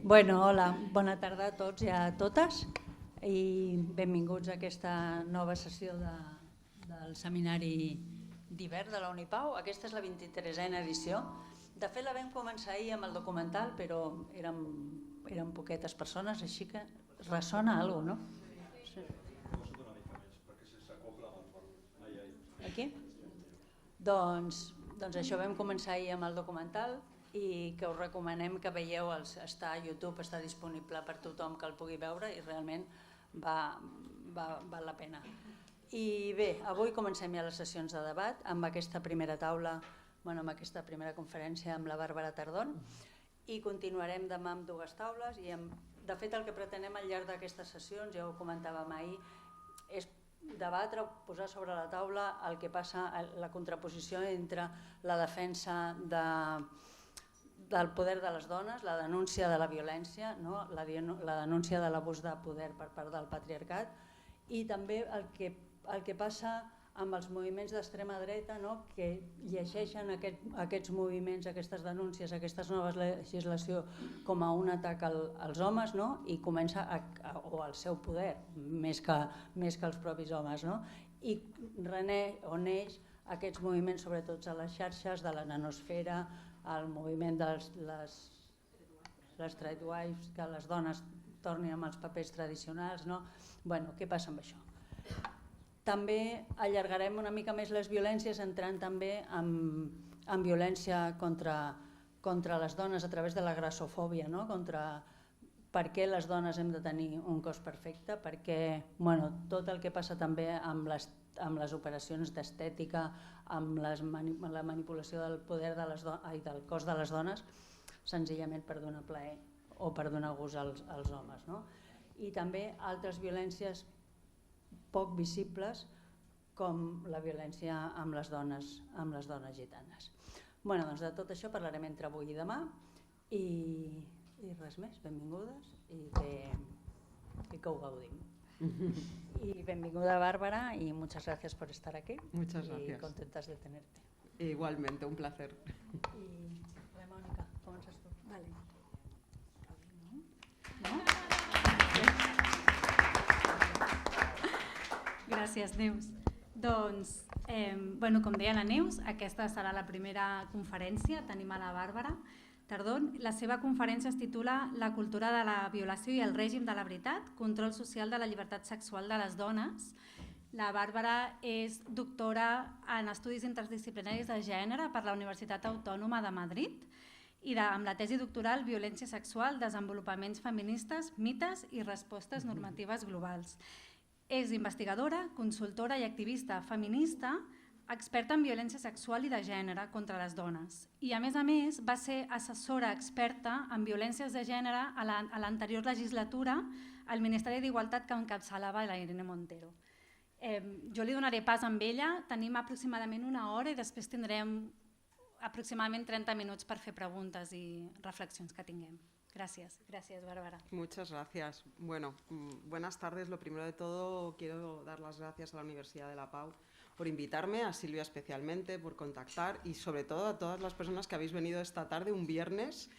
Hola, bona tarda a tots i a totes i benvinguts a aquesta nova sessió del seminari d'hivern de la Unipau. Aquesta és la 23a edició. De fet, la vam començar ahir amb el documental, però érem poquetes persones, així que ressona alguna cosa, no? Sí. Aquí? Doncs això, vam començar ahir amb el documental i que us recomanem que veieu, està a YouTube, està disponible per tothom que el pugui veure i realment val la pena. I bé, avui comencem ja les sessions de debat amb aquesta primera taula, amb aquesta primera conferència amb la Bàrbara Tardón, i continuarem demà amb dues taules i de fet el que pretenem al llarg d'aquestes sessions, ja ho comentàvem ahir, és debatre, posar sobre la taula el que passa, la contraposició entre la defensa del poder de les dones, la denúncia de la violència, no? La denúncia de l'abús de poder per part del patriarcat i també el que passa amb els moviments d'extrema dreta, no? Que llegeixen aquests moviments, aquestes denúncies, aquesta nova legislació com a un atac als homes, no? I comença o al seu poder, més que els propis homes, no? I neix aquests moviments, sobretot a les xarxes de la nanosfera, el moviment de les straight wives, que les dones tornin amb els papers tradicionals, no? Què passa amb això? També allargarem una mica més les violències entrant també en violència contra les dones a través de la grassofòbia, no? Per què les dones hem de tenir un cos perfecte, perquè tot el que passa també amb les operacions d'estètica, amb la manipulació del poder del cos de les dones, senzillament per donar plaer o per donar gust als homes, no? I també altres violències poc visibles com la violència amb les dones gitanes. Doncs de tot això parlarem entre avui i demà i res més, benvingudes i que ho gaudim. Y benvinguda Bárbara y muchas gracias por estar aquí. Muchas gracias. Y contentas de tenerte. Igualmente, un placer. Y Mónica, comences tu. Vale. Gràcies, Neus. Doncs, com deia la Neus, aquesta serà la primera conferència. Tenim a la Bàrbara Tardón. La seva conferència es titula La cultura de la violació i el règim de la veritat, control social de la llibertat sexual de les dones. La Bàrbara és doctora en Estudis Interdisciplinaris de Gènere per la Universitat Autònoma de Madrid i amb la tesi doctoral Violència sexual, desenvolupaments feministes, mites i respostes normatives globals. És investigadora, consultora i activista feminista, experta en violència sexual i de gènere contra les dones. I a més, va ser assessora experta en violències de gènere a l'anterior legislatura al Ministeri d'Igualtat que encapçalava la Irene Montero. Jo li donaré pas amb ella, tenim aproximadament una hora i després tindrem aproximadament 30 minuts per fer preguntes i reflexions que tinguem. Gracias. Gracias, Bárbara. Muchas gracias. Buenas tardes. Lo primero de todo, quiero dar las gracias a la Universidad de La Pau por invitarme, a Silvia especialmente, por contactar y sobre todo a todas las personas que habéis venido esta tarde, un viernes.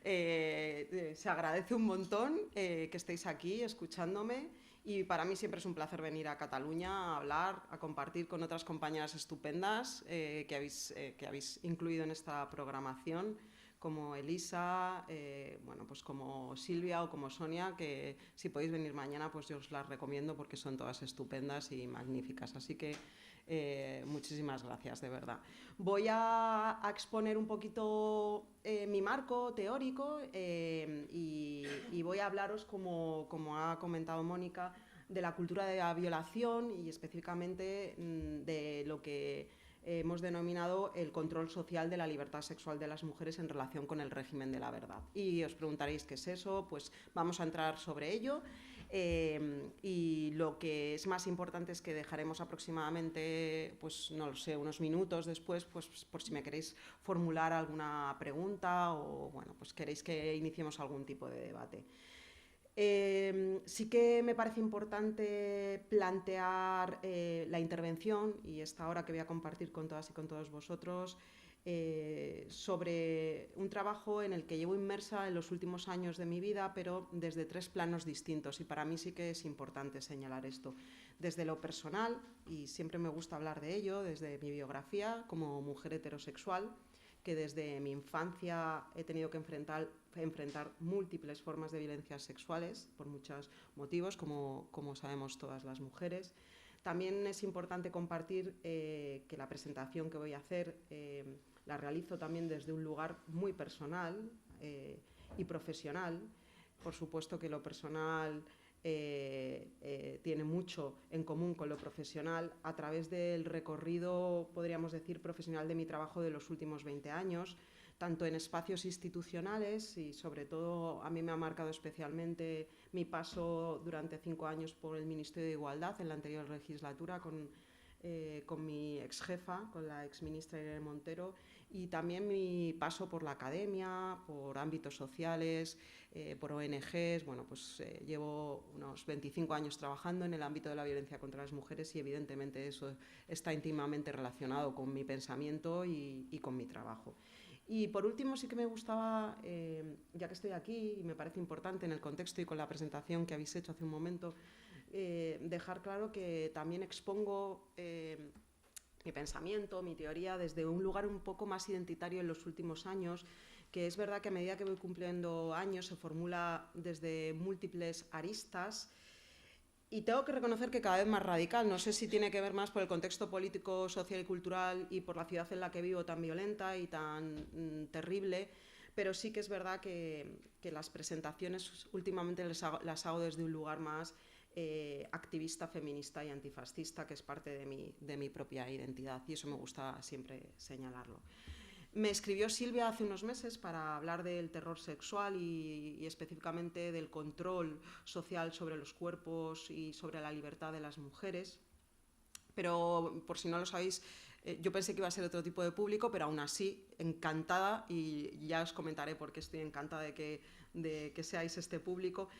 Se agradece un montón que estéis aquí escuchándome y para mí siempre es un placer venir a Cataluña a hablar, a compartir con otras compañeras estupendas que habéis incluido en esta programación, como Elisa, como Silvia o como Sonia, que si podéis venir mañana pues yo os las recomiendo porque son todas estupendas y magníficas. Así que muchísimas gracias, de verdad. Voy a exponer un poquito mi marco teórico y voy a hablaros, como ha comentado Mónica, de la cultura de la violación y específicamente de lo que hemos denominado el control social de la libertad sexual de las mujeres en relación con el régimen de la verdad. Y os preguntaréis qué es eso, pues vamos a entrar sobre ello. Y lo que es más importante es que dejaremos aproximadamente, pues no lo sé, unos minutos después, pues por si me queréis formular alguna pregunta o pues queréis que iniciemos algún tipo de debate. Sí que me parece importante plantear la intervención y esta hora que voy a compartir con todas y con todos vosotros sobre un trabajo en el que llevo inmersa en los últimos años de mi vida, pero desde 3 planos distintos, y para mí sí que es importante señalar esto. Desde lo personal, y siempre me gusta hablar de ello, desde mi biografía como mujer heterosexual, que desde mi infancia he tenido que enfrentar múltiples formas de violencias sexuales por muchos motivos, como sabemos todas las mujeres. También es importante compartir que la presentación que voy a hacer la realizo también desde un lugar muy personal y profesional. Por supuesto que lo personal tiene mucho en común con lo profesional a través del recorrido, podríamos decir, profesional de mi trabajo de los últimos 20 años, tanto en espacios institucionales y sobre todo a mí me ha marcado especialmente mi paso durante 5 años por el Ministerio de Igualdad en la anterior legislatura con mi ex jefa, con la ex ministra Irene Montero, y también mi paso por la academia, por ámbitos sociales, por ONGs. Bueno, pues llevo unos 25 años trabajando en el ámbito de la violencia contra las mujeres y evidentemente eso está íntimamente relacionado con mi pensamiento y con mi trabajo. Y por último sí que me gustaba, ya que estoy aquí y me parece importante en el contexto y con la presentación que habéis hecho hace un momento, dejar claro que también expongo mi pensamiento, mi teoría desde un lugar un poco más identitario en los últimos años, que es verdad que a medida que voy cumpliendo años se formula desde múltiples aristas y tengo que reconocer que cada vez más radical. No sé si tiene que ver más por el contexto político, social y cultural y por la ciudad en la que vivo tan violenta y tan terrible, pero sí que es verdad que las presentaciones últimamente las hago desde un lugar más activista, feminista y antifascista, que es parte de mi propia identidad, y eso me gusta siempre señalarlo. Me escribió Silvia hace unos meses para hablar del terror sexual y específicamente del control social sobre los cuerpos y sobre la libertad de las mujeres, pero por si no lo sabéis, yo pensé que iba a ser otro tipo de público, pero aún así encantada, y ya os comentaré por qué estoy encantada de que seáis este público.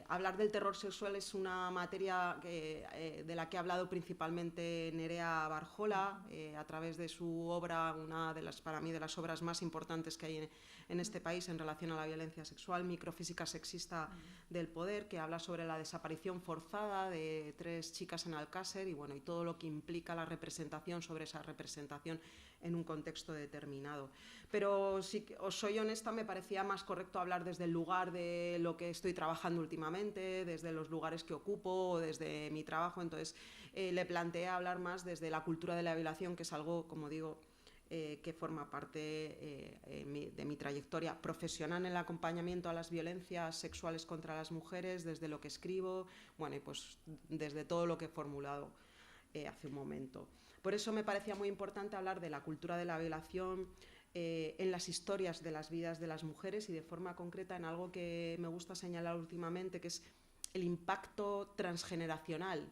Hablar del terror sexual es una materia de la que ha hablado principalmente Nerea Barjola a través de su obra, una de las, para mí, de las obras más importantes que hay en este país en relación a la violencia sexual, Microfísica sexista del poder, que habla sobre la desaparición forzada de 3 chicas en Alcácer y, bueno, y todo lo que implica la representación sobre esa representación en un contexto determinado. Pero si os soy honesta, me parecía más correcto hablar desde el lugar de lo que estoy trabajando últimamente, desde los lugares que ocupo, desde mi trabajo. Entonces le planteé hablar más desde la cultura de la violación, que es algo, como digo, que forma parte de mi trayectoria profesional en el acompañamiento a las violencias sexuales contra las mujeres, desde lo que escribo, bueno, y pues desde todo lo que he formulado hace un momento. Por eso me parecía muy importante hablar de la cultura de la violación en las historias de las vidas de las mujeres y de forma concreta en algo que me gusta señalar últimamente, que es el impacto transgeneracional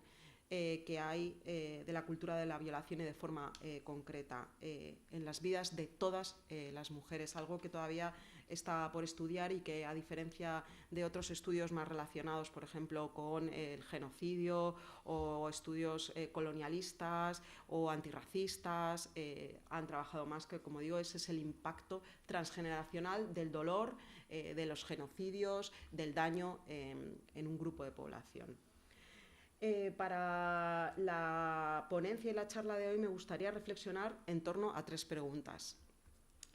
que hay de la cultura de la violación y de forma concreta en las vidas de todas las mujeres, algo que todavía está por estudiar y que, a diferencia de otros estudios más relacionados, por ejemplo, con el genocidio o estudios colonialistas o antirracistas, han trabajado más, que, como digo, ese es el impacto transgeneracional del dolor, de los genocidios, del daño en un grupo de población. Para la ponencia y la charla de hoy me gustaría reflexionar en torno a 3 preguntas.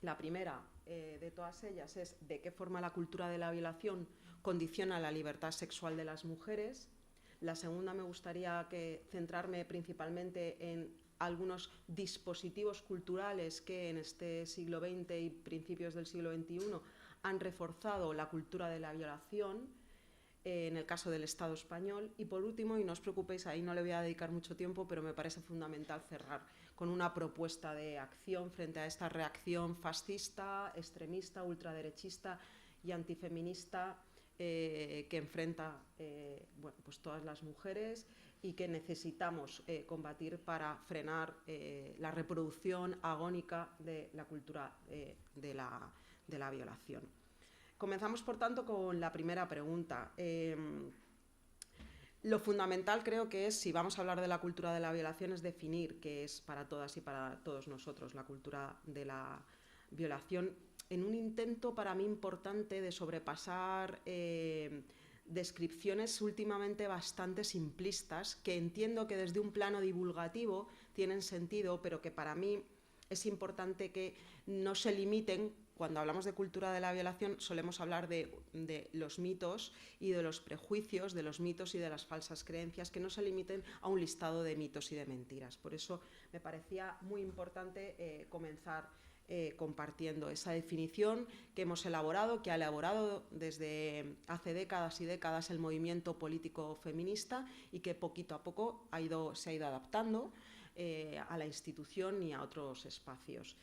La primera de todas ellas es ¿de qué forma la cultura de la violación condiciona la libertad sexual de las mujeres? La segunda me gustaría centrarme principalmente en algunos dispositivos culturales que en este siglo XX y principios del siglo XXI han reforzado la cultura de la violación, en el caso del Estado español. Y por último, y no os preocupéis, ahí no le voy a dedicar mucho tiempo, pero me parece fundamental cerrar con una propuesta de acción frente a esta reacción fascista, extremista, ultraderechista y antifeminista que enfrenta bueno, pues todas las mujeres y que necesitamos combatir para frenar la reproducción agónica de la cultura de la violación. Comenzamos, por tanto, con la primera pregunta. Lo fundamental creo que es, si vamos a hablar de la cultura de la violación, es definir qué es para todas y para todos nosotros la cultura de la violación, en un intento para mí importante de sobrepasar descripciones últimamente bastante simplistas, que entiendo que desde un plano divulgativo tienen sentido, pero que para mí es importante que no se limiten. Cuando hablamos de cultura de la violación solemos hablar de los mitos y de los prejuicios, de los mitos y de las falsas creencias, que no se limiten a un listado de mitos y de mentiras. Por eso me parecía muy importante comenzar compartiendo esa definición que hemos elaborado, que ha elaborado desde hace décadas y décadas el movimiento político feminista y que poquito a poco se ha ido adaptando a la institución y a otros espacios.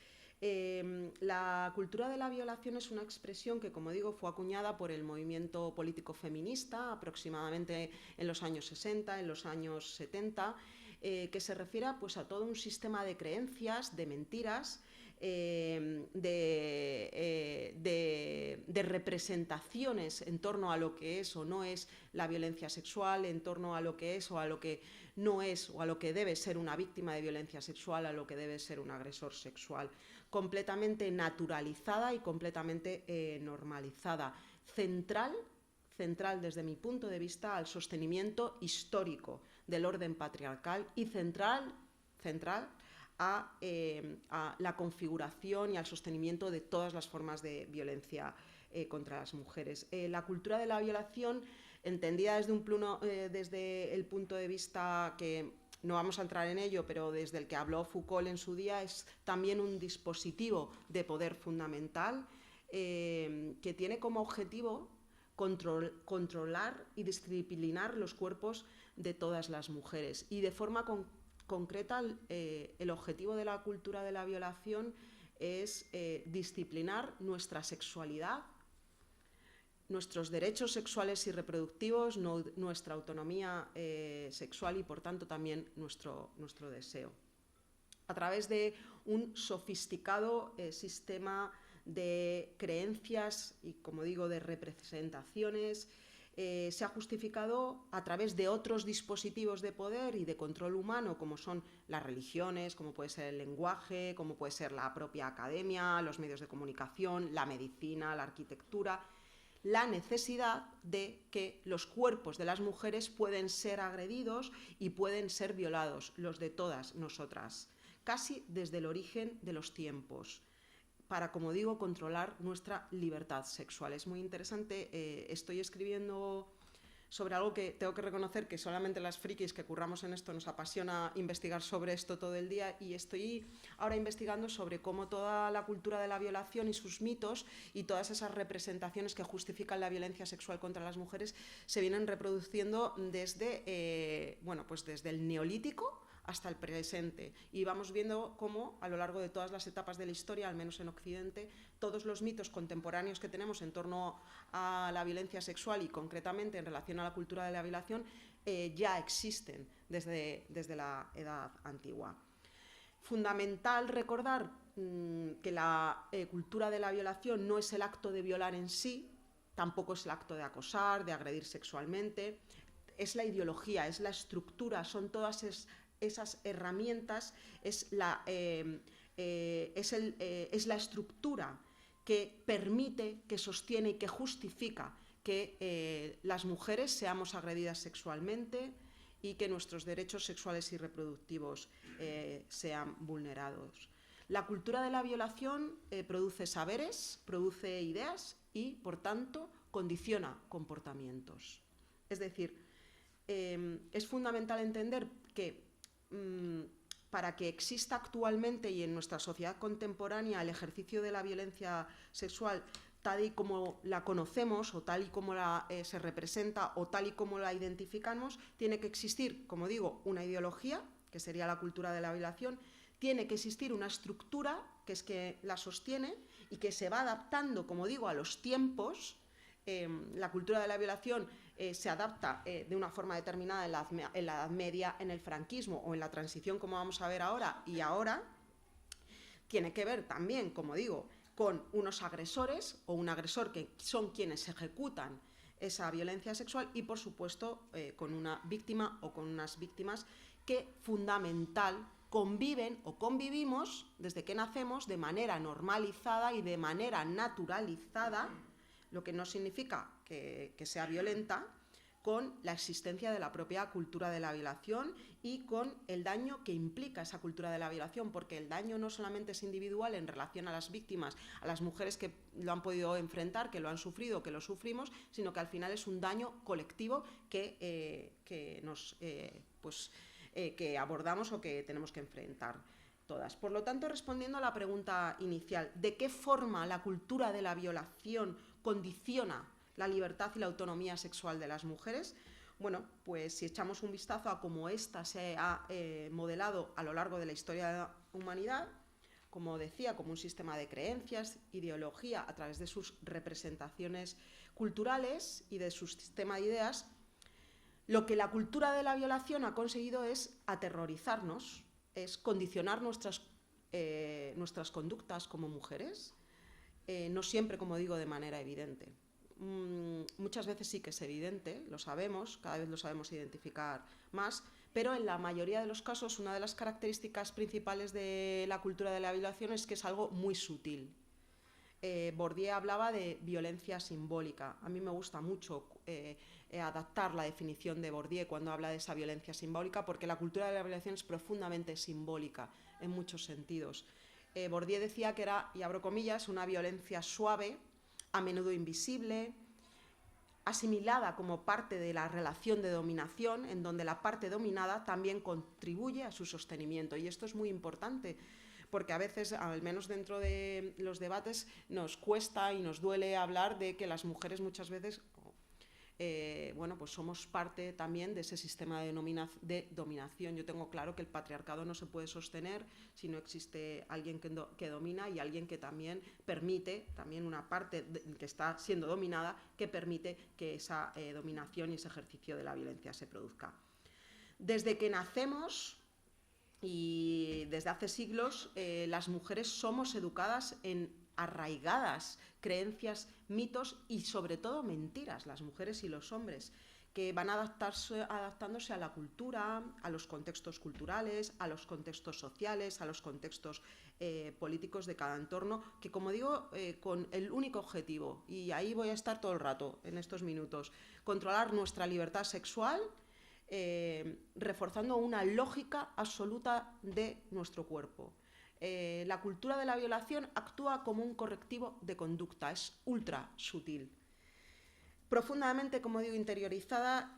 La cultura de la violación es una expresión que, como digo, fue acuñada por el movimiento político feminista aproximadamente en los años 60, en los años 70, que se refiere pues, a todo un sistema de creencias, de mentiras, de representaciones en torno a lo que es o no es la violencia sexual, en torno a lo que es o a lo que no es o a lo que debe ser una víctima de violencia sexual, a lo que debe ser un agresor sexual, completamente naturalizada y completamente normalizada, central desde mi punto de vista al sostenimiento histórico del orden patriarcal y central a la configuración y al sostenimiento de todas las formas de violencia contra las mujeres. La cultura de la violación, entendida desde el punto de vista que no vamos a entrar en ello, pero desde el que habló Foucault en su día, es también un dispositivo de poder fundamental que tiene como objetivo controlar y disciplinar los cuerpos de todas las mujeres. Y de forma concreta, el objetivo de la cultura de la violación es disciplinar nuestra sexualidad, nuestros derechos sexuales y reproductivos, nuestra autonomía sexual y, por tanto, también nuestro deseo. A través de un sofisticado sistema de creencias y, como digo, de representaciones, se ha justificado a través de otros dispositivos de poder y de control humano, como son las religiones, como puede ser el lenguaje, como puede ser la propia academia, los medios de comunicación, la medicina, la arquitectura, la necesidad de que los cuerpos de las mujeres pueden ser agredidos y pueden ser violados, los de todas nosotras, casi desde el origen de los tiempos, para, como digo, controlar nuestra libertad sexual. Es muy interesante, estoy escribiendo sobre algo que tengo que reconocer que solamente las frikis que curramos en esto nos apasiona investigar sobre esto todo el día, y estoy ahora investigando sobre cómo toda la cultura de la violación y sus mitos y todas esas representaciones que justifican la violencia sexual contra las mujeres se vienen reproduciendo desde, desde el Neolítico hasta el presente, y vamos viendo cómo a lo largo de todas las etapas de la historia, al menos en Occidente, todos los mitos contemporáneos que tenemos en torno a la violencia sexual y concretamente en relación a la cultura de la violación ya existen desde la Edad Antigua. Fundamental recordar que la cultura de la violación no es el acto de violar en sí, tampoco es el acto de acosar, de agredir sexualmente, es la ideología, es la estructura, son todas esas herramientas, es la estructura que permite, que sostiene y que justifica que las mujeres seamos agredidas sexualmente y que nuestros derechos sexuales y reproductivos sean vulnerados. La cultura de la violación produce saberes, produce ideas y, por tanto, condiciona comportamientos. Es decir, es fundamental entender que para que exista actualmente y en nuestra sociedad contemporánea el ejercicio de la violencia sexual tal y como la conocemos o tal y como se representa o tal y como la identificamos, tiene que existir, como digo, una ideología, que sería la cultura de la violación, tiene que existir una estructura, que es que la sostiene y que se va adaptando, como digo, a los tiempos. La cultura de la violación se adapta de una forma determinada en la Edad Media, en el franquismo o en la transición, como vamos a ver ahora, y ahora tiene que ver también, como digo, con unos agresores o un agresor que son quienes ejecutan esa violencia sexual y, por supuesto, con una víctima o con unas víctimas que, fundamental, conviven o convivimos desde que nacemos de manera normalizada y de manera naturalizada, lo que no significa que sea violenta, con la existencia de la propia cultura de la violación y con el daño que implica esa cultura de la violación, porque el daño no solamente es individual en relación a las víctimas, a las mujeres que lo han podido enfrentar, que lo han sufrido, que lo sufrimos, sino que al final es un daño colectivo que abordamos o que tenemos que enfrentar todas. Por lo tanto, respondiendo a la pregunta inicial, ¿de qué forma la cultura de la violación condiciona la libertad y la autonomía sexual de las mujeres? Bueno, pues si echamos un vistazo a cómo ésta se ha modelado a lo largo de la historia de la humanidad, como decía, como un sistema de creencias, ideología, a través de sus representaciones culturales y de su sistema de ideas, lo que la cultura de la violación ha conseguido es aterrorizarnos, es condicionar nuestras conductas como mujeres, no siempre, como digo, de manera evidente. Muchas veces sí que es evidente, lo sabemos, cada vez lo sabemos identificar más, pero en la mayoría de los casos una de las características principales de la cultura de la violación es que es algo muy sutil. Bourdieu hablaba de violencia simbólica. A mí me gusta mucho adaptar la definición de Bourdieu cuando habla de esa violencia simbólica, porque la cultura de la violación es profundamente simbólica en muchos sentidos. Bourdieu decía que era, y abro comillas, una violencia suave, a menudo invisible, asimilada como parte de la relación de dominación, en donde la parte dominada también contribuye a su sostenimiento. Y esto es muy importante, porque a veces, al menos dentro de los debates, nos cuesta y nos duele hablar de que las mujeres muchas veces pues somos parte también de ese sistema de dominación. Yo tengo claro que el patriarcado no se puede sostener si no existe alguien que domina y alguien que también permite, también una parte que está siendo dominada, que permite que esa dominación y ese ejercicio de la violencia se produzca. Desde que nacemos y desde hace siglos, las mujeres somos educadas en arraigadas creencias, mitos y sobre todo mentiras, las mujeres y los hombres, que van adaptándose a la cultura, a los contextos culturales, a los contextos sociales, a los contextos políticos de cada entorno, que, como digo, con el único objetivo, y ahí voy a estar todo el rato en estos minutos, controlar nuestra libertad sexual, reforzando una lógica absoluta de nuestro cuerpo. La cultura de la violación actúa como un correctivo de conducta, es ultra sutil. Profundamente, como digo, interiorizada,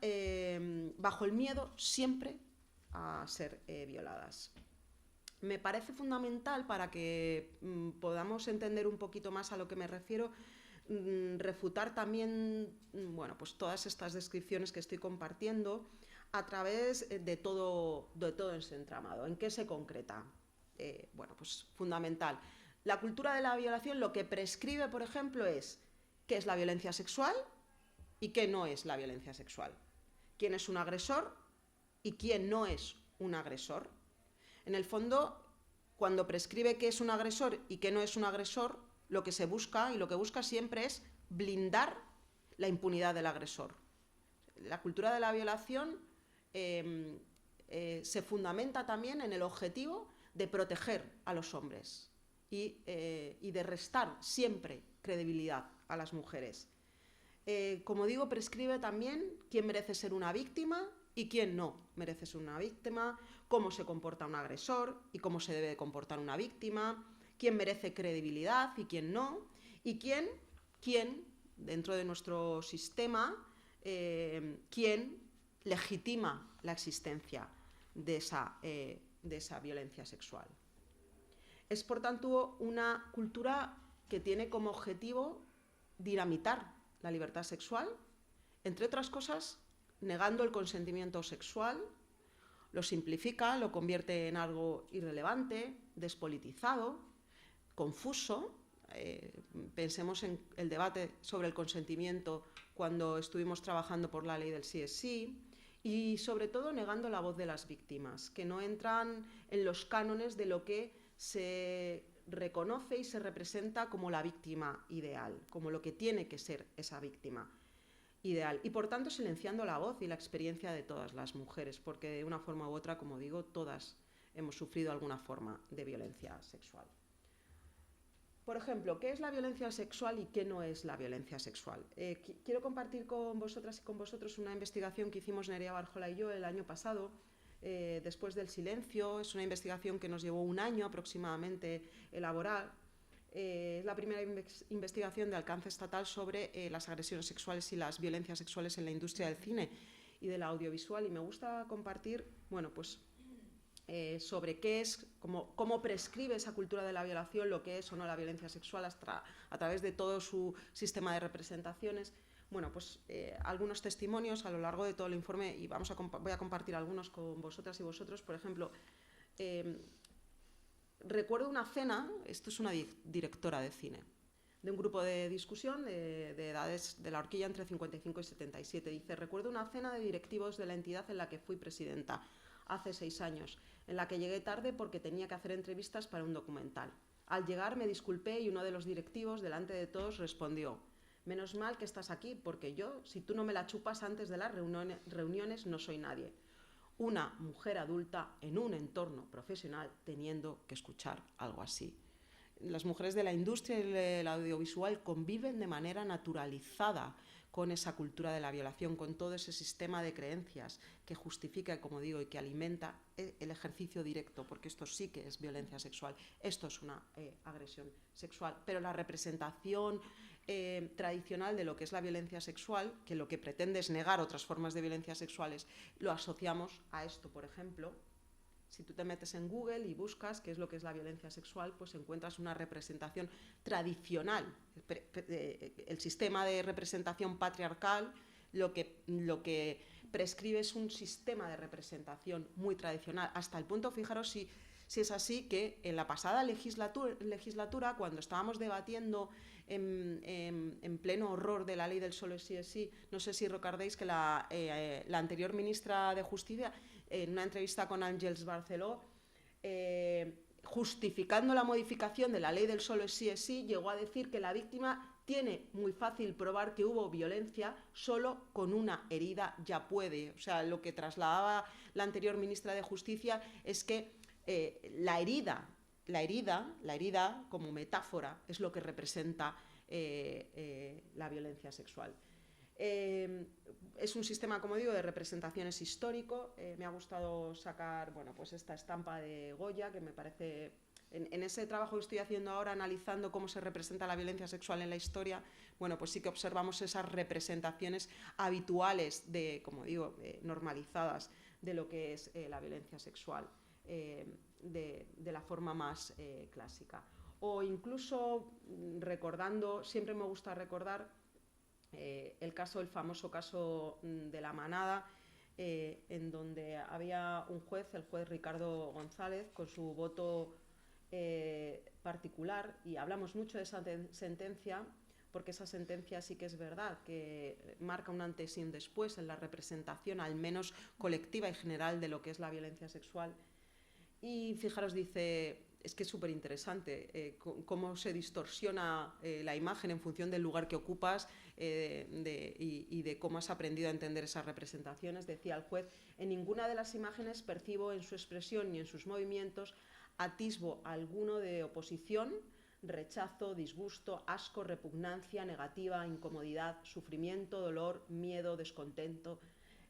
bajo el miedo siempre a ser violadas. Me parece fundamental, para que podamos entender un poquito más a lo que me refiero, refutar también pues todas estas descripciones que estoy compartiendo a través de todo ese entramado. ¿En qué se concreta? Pues fundamental. La cultura de la violación lo que prescribe, por ejemplo, es qué es la violencia sexual y qué no es la violencia sexual. Quién es un agresor y quién no es un agresor. En el fondo, cuando prescribe qué es un agresor y qué no es un agresor, lo que se busca y lo que busca siempre es blindar la impunidad del agresor. La cultura de la violación se fundamenta también en el objetivo de proteger a los hombres y de restar siempre credibilidad a las mujeres. Como digo, prescribe también quién merece ser una víctima y quién no merece ser una víctima, cómo se comporta un agresor y cómo se debe comportar una víctima, quién merece credibilidad y quién no, y quién dentro de nuestro sistema, quién legitima la existencia de esa violencia sexual. Es, por tanto, una cultura que tiene como objetivo dinamitar la libertad sexual, entre otras cosas, negando el consentimiento sexual, lo simplifica, lo convierte en algo irrelevante, despolitizado, confuso. Pensemos en el debate sobre el consentimiento cuando estuvimos trabajando por la ley del sí es sí, y sobre todo negando la voz de las víctimas, que no entran en los cánones de lo que se reconoce y se representa como la víctima ideal, como lo que tiene que ser esa víctima. ideal. Y por tanto silenciando la voz y la experiencia de todas las mujeres, porque de una forma u otra, como digo, todas hemos sufrido alguna forma de violencia sexual. Por ejemplo, ¿qué es la violencia sexual y qué no es la violencia sexual? Quiero compartir con vosotras y con vosotros una investigación que hicimos Nerea Barjola y yo el año pasado, después del silencio. Es una investigación que nos llevó un año aproximadamente elaborar. Es la primera investigación de alcance estatal sobre las agresiones sexuales y las violencias sexuales en la industria del cine y del audiovisual, y me gusta compartir, bueno, pues sobre qué es, cómo prescribe esa cultura de la violación, lo que es o no la violencia sexual a través de todo su sistema de representaciones. Bueno, pues algunos testimonios a lo largo de todo el informe, y voy a compartir algunos con vosotras y vosotros. Por ejemplo, recuerdo una cena, esto es una directora de cine, de un grupo de discusión de edades de la horquilla entre 55 y 77. Dice: recuerdo una cena de directivos de la entidad en la que fui presidenta hace 6 años, en la que llegué tarde porque tenía que hacer entrevistas para un documental. Al llegar me disculpé y uno de los directivos, delante de todos, respondió: menos mal que estás aquí, porque yo, si tú no me la chupas antes de las reuniones, no soy nadie. Una mujer adulta en un entorno profesional teniendo que escuchar algo así. Las mujeres de la industria y del audiovisual conviven de manera naturalizada con esa cultura de la violación, con todo ese sistema de creencias que justifica, como digo, y que alimenta el ejercicio directo, porque esto sí que es violencia sexual, esto es una agresión sexual. Pero la representación tradicional de lo que es la violencia sexual, que lo que pretende es negar otras formas de violencia sexuales, lo asociamos a esto. Por ejemplo, si tú te metes en Google y buscas qué es lo que es la violencia sexual, pues encuentras una representación tradicional. El sistema de representación patriarcal lo que prescribe es un sistema de representación muy tradicional, hasta el punto, fijaros si es así, que en la pasada legislatura, cuando estábamos debatiendo en pleno horror de la ley del solo sí es sí, no sé si recordáis que la anterior ministra de Justicia, en una entrevista con Àngels Barceló, justificando la modificación de la ley del solo sí es sí, llegó a decir que la víctima tiene muy fácil probar que hubo violencia, solo con una herida ya puede. O sea, lo que trasladaba la anterior ministra de Justicia es que la herida como metáfora es lo que representa la violencia sexual. Es un sistema, como digo, de representaciones histórico. Me ha gustado sacar, bueno, pues esta estampa de Goya, que me parece, en ese trabajo que estoy haciendo ahora, analizando cómo se representa la violencia sexual en la historia, bueno, pues sí que observamos esas representaciones habituales, como digo, normalizadas, de lo que es la violencia sexual, de la forma más clásica. O incluso recordando, siempre me gusta recordar el famoso caso de La Manada, en donde había un juez, el juez Ricardo González, con su voto particular, y hablamos mucho de esa sentencia, porque esa sentencia sí que es verdad, que marca un antes y un después en la representación, al menos colectiva y general, de lo que es la violencia sexual. Y fijaros, dice, es que es súper interesante cómo se distorsiona la imagen en función del lugar que ocupas y de cómo has aprendido a entender esas representaciones. Decía el juez: en ninguna de las imágenes percibo en su expresión ni en sus movimientos atisbo alguno de oposición, rechazo, disgusto, asco, repugnancia, negativa, incomodidad, sufrimiento, dolor, miedo, descontento,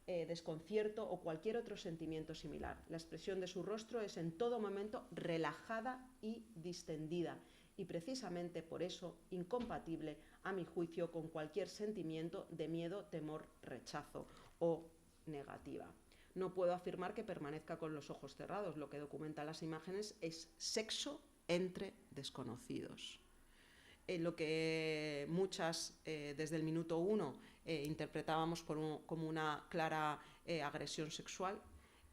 desconcierto o cualquier otro sentimiento similar. La expresión de su rostro es en todo momento relajada y distendida, y precisamente por eso incompatible, a mi juicio, con cualquier sentimiento de miedo, temor, rechazo o negativa. No puedo afirmar que permanezca con los ojos cerrados. Lo que documentan las imágenes es sexo entre desconocidos. Lo que muchas, desde el minuto 1, interpretábamos como una clara agresión sexual,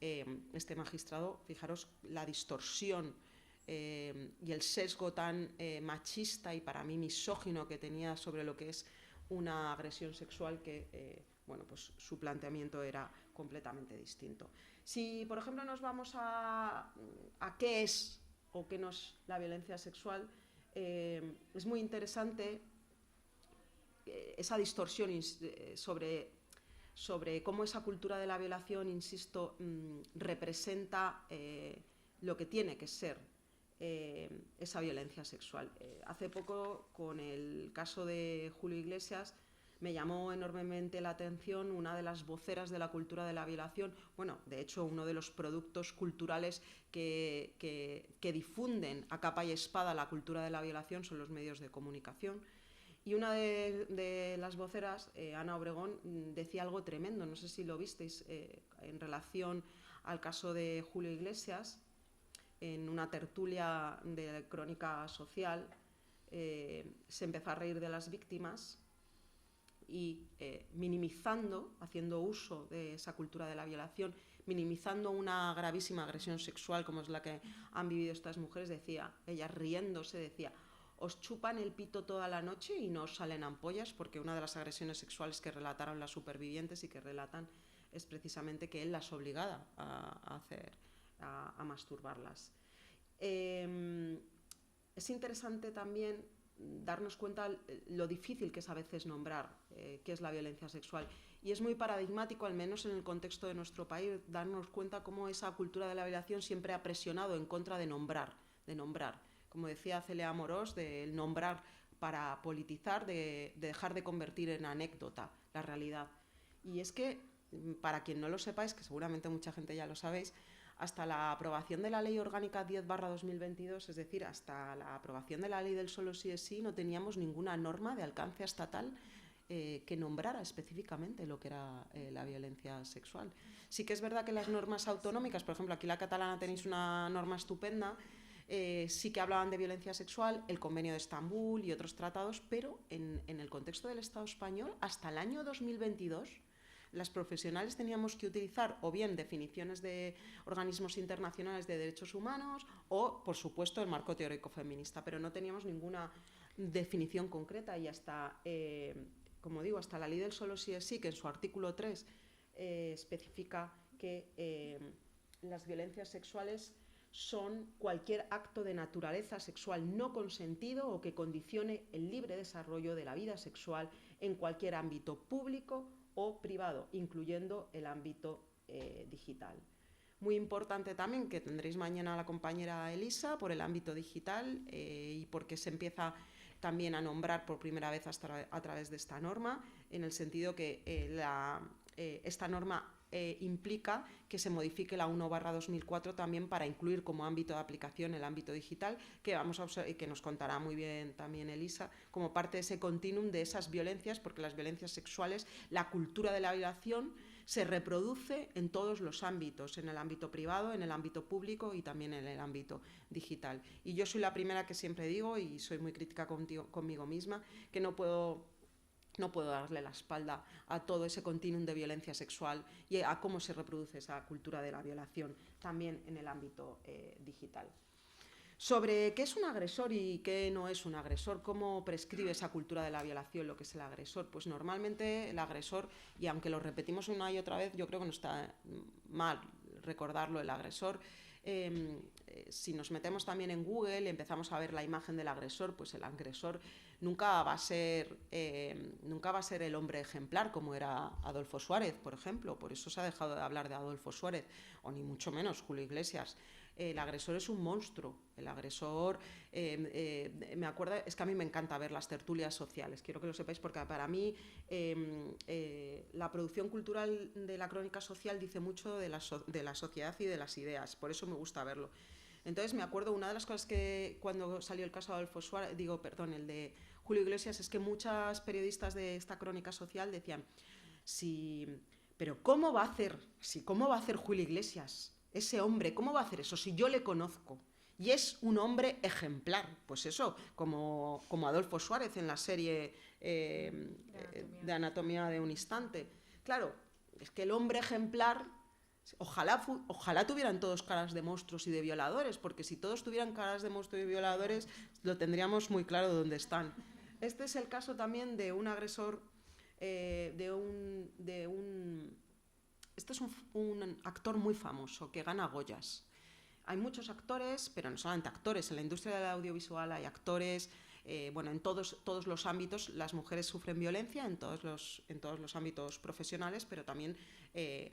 este magistrado, fijaros la distorsión y el sesgo tan machista y para mí misógino que tenía sobre lo que es una agresión sexual, que bueno, pues su planteamiento era completamente distinto. Si, por ejemplo, nos vamos a qué es o qué no es la violencia sexual, es muy interesante esa distorsión sobre cómo esa cultura de la violación, insisto, representa lo que tiene que ser esa violencia sexual. Hace poco, con el caso de Julio Iglesias, me llamó enormemente la atención una de las voceras de la cultura de la violación, bueno, de hecho uno de los productos culturales que difunden a capa y espada la cultura de la violación son los medios de comunicación. Y una de las voceras, Ana Obregón, decía algo tremendo, no sé si lo visteis, en relación al caso de Julio Iglesias, en una tertulia de crónica social, se empezó a reír de las víctimas y minimizando, haciendo uso de esa cultura de la violación, minimizando una gravísima agresión sexual como es la que han vivido estas mujeres, decía, ella riéndose decía: os chupan el pito toda la noche y no os salen ampollas, porque una de las agresiones sexuales que relataron las supervivientes y que relatan es precisamente que él las obligaba a masturbarlas. Es interesante también darnos cuenta lo difícil que es a veces nombrar qué es la violencia sexual, y es muy paradigmático, al menos en el contexto de nuestro país, darnos cuenta cómo esa cultura de la violación siempre ha presionado en contra de nombrar. Como decía Celia Amorós, del nombrar para politizar, de dejar de convertir en anécdota la realidad. Y es que, para quien no lo sepáis, que seguramente mucha gente ya lo sabéis, hasta la aprobación de la Ley Orgánica 10/2022, es decir, hasta la aprobación de la Ley del solo sí es sí, no teníamos ninguna norma de alcance estatal que nombrara específicamente lo que era la violencia sexual. Sí que es verdad que las normas autonómicas, por ejemplo, aquí la catalana tenéis una norma estupenda, sí que hablaban de violencia sexual, el Convenio de Estambul y otros tratados, pero en el contexto del Estado español, hasta el año 2022, las profesionales teníamos que utilizar o bien definiciones de organismos internacionales de derechos humanos o, por supuesto, el marco teórico feminista, pero no teníamos ninguna definición concreta, y hasta, como digo, hasta la Ley del solo sí es sí, que en su artículo 3 especifica que las violencias sexuales son cualquier acto de naturaleza sexual no consentido o que condicione el libre desarrollo de la vida sexual en cualquier ámbito público o privado, incluyendo el ámbito digital. Muy importante también, que tendréis mañana a la compañera Elisa, por el ámbito digital y porque se empieza también a nombrar por primera vez a través de esta norma, en el sentido que esta norma implica que se modifique la 1/2004 también para incluir como ámbito de aplicación el ámbito digital, que vamos a observar y que nos contará muy bien también Elisa, como parte de ese continuum de esas violencias, porque las violencias sexuales, la cultura de la violación, se reproduce en todos los ámbitos, en el ámbito privado, en el ámbito público y también en el ámbito digital. Y yo soy la primera que siempre digo, y soy muy crítica conmigo misma, que no puedo darle la espalda a todo ese continuum de violencia sexual y a cómo se reproduce esa cultura de la violación también en el ámbito digital. Sobre qué es un agresor y qué no es un agresor, cómo prescribe esa cultura de la violación lo que es el agresor, pues normalmente el agresor, y aunque lo repetimos una y otra vez, yo creo que no está mal recordarlo, el agresor, si nos metemos también en Google y empezamos a ver la imagen del agresor, pues el agresor nunca va a ser el hombre ejemplar como era Adolfo Suárez, por ejemplo. Por eso se ha dejado de hablar de Adolfo Suárez, o ni mucho menos Julio Iglesias. El agresor es un monstruo. El agresor, me acuerdo, es que a mí me encanta ver las tertulias sociales, quiero que lo sepáis, porque para mí la producción cultural de la crónica social dice mucho de la sociedad y de las ideas, por eso me gusta verlo. Entonces me acuerdo, una de las cosas que cuando salió el caso de Adolfo Suárez, el de Julio Iglesias, es que muchas periodistas de esta crónica social decían, pero ¿cómo va a hacer Julio Iglesias? Ese hombre, ¿cómo va a hacer eso si yo le conozco? Y es un hombre ejemplar, pues eso, como Adolfo Suárez en la serie de Anatomía de un instante. Claro, es que el hombre ejemplar, ojalá tuvieran todos caras de monstruos y de violadores, porque si todos tuvieran caras de monstruos y violadores, lo tendríamos muy claro dónde están. Este es el caso también de un agresor, este es un actor muy famoso que gana Goyas. Hay muchos actores, pero no solamente actores. En la industria del audiovisual hay actores, bueno, en todos los ámbitos las mujeres sufren violencia, en todos los ámbitos profesionales, pero también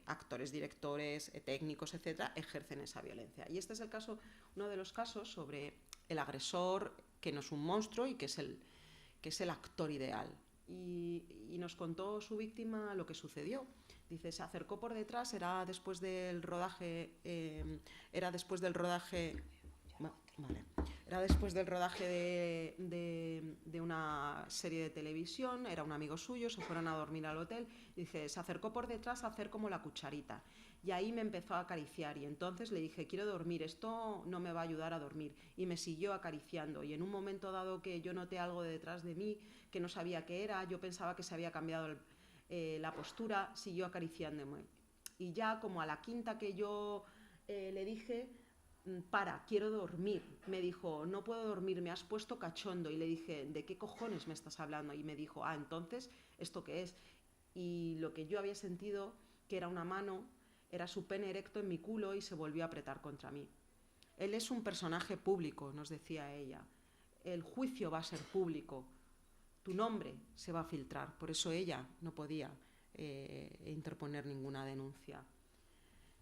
actores, directores, técnicos, etcétera, ejercen esa violencia. Y este es uno de los casos sobre el agresor, que no es un monstruo y que es el actor ideal. Y nos contó su víctima lo que sucedió. Dice, se acercó por detrás, era después del rodaje de una serie de televisión, era un amigo suyo, se fueron a dormir al hotel. Dice, se acercó por detrás a hacer como la cucharita. Y ahí me empezó a acariciar y entonces le dije, quiero dormir, esto no me va a ayudar a dormir. Y me siguió acariciando y en un momento dado que yo noté algo detrás de mí, que no sabía qué era, yo pensaba que se había cambiado la postura, siguió acariciándome. Y ya como a la quinta que yo le dije, quiero dormir. Me dijo, no puedo dormir, me has puesto cachondo. Y le dije, ¿de qué cojones me estás hablando? Y me dijo, entonces, ¿esto qué es? Y lo que yo había sentido, que era una mano, era su pene erecto en mi culo y se volvió a apretar contra mí. Él es un personaje público, nos decía ella. El juicio va a ser público. Tu nombre se va a filtrar. Por eso ella no podía interponer ninguna denuncia.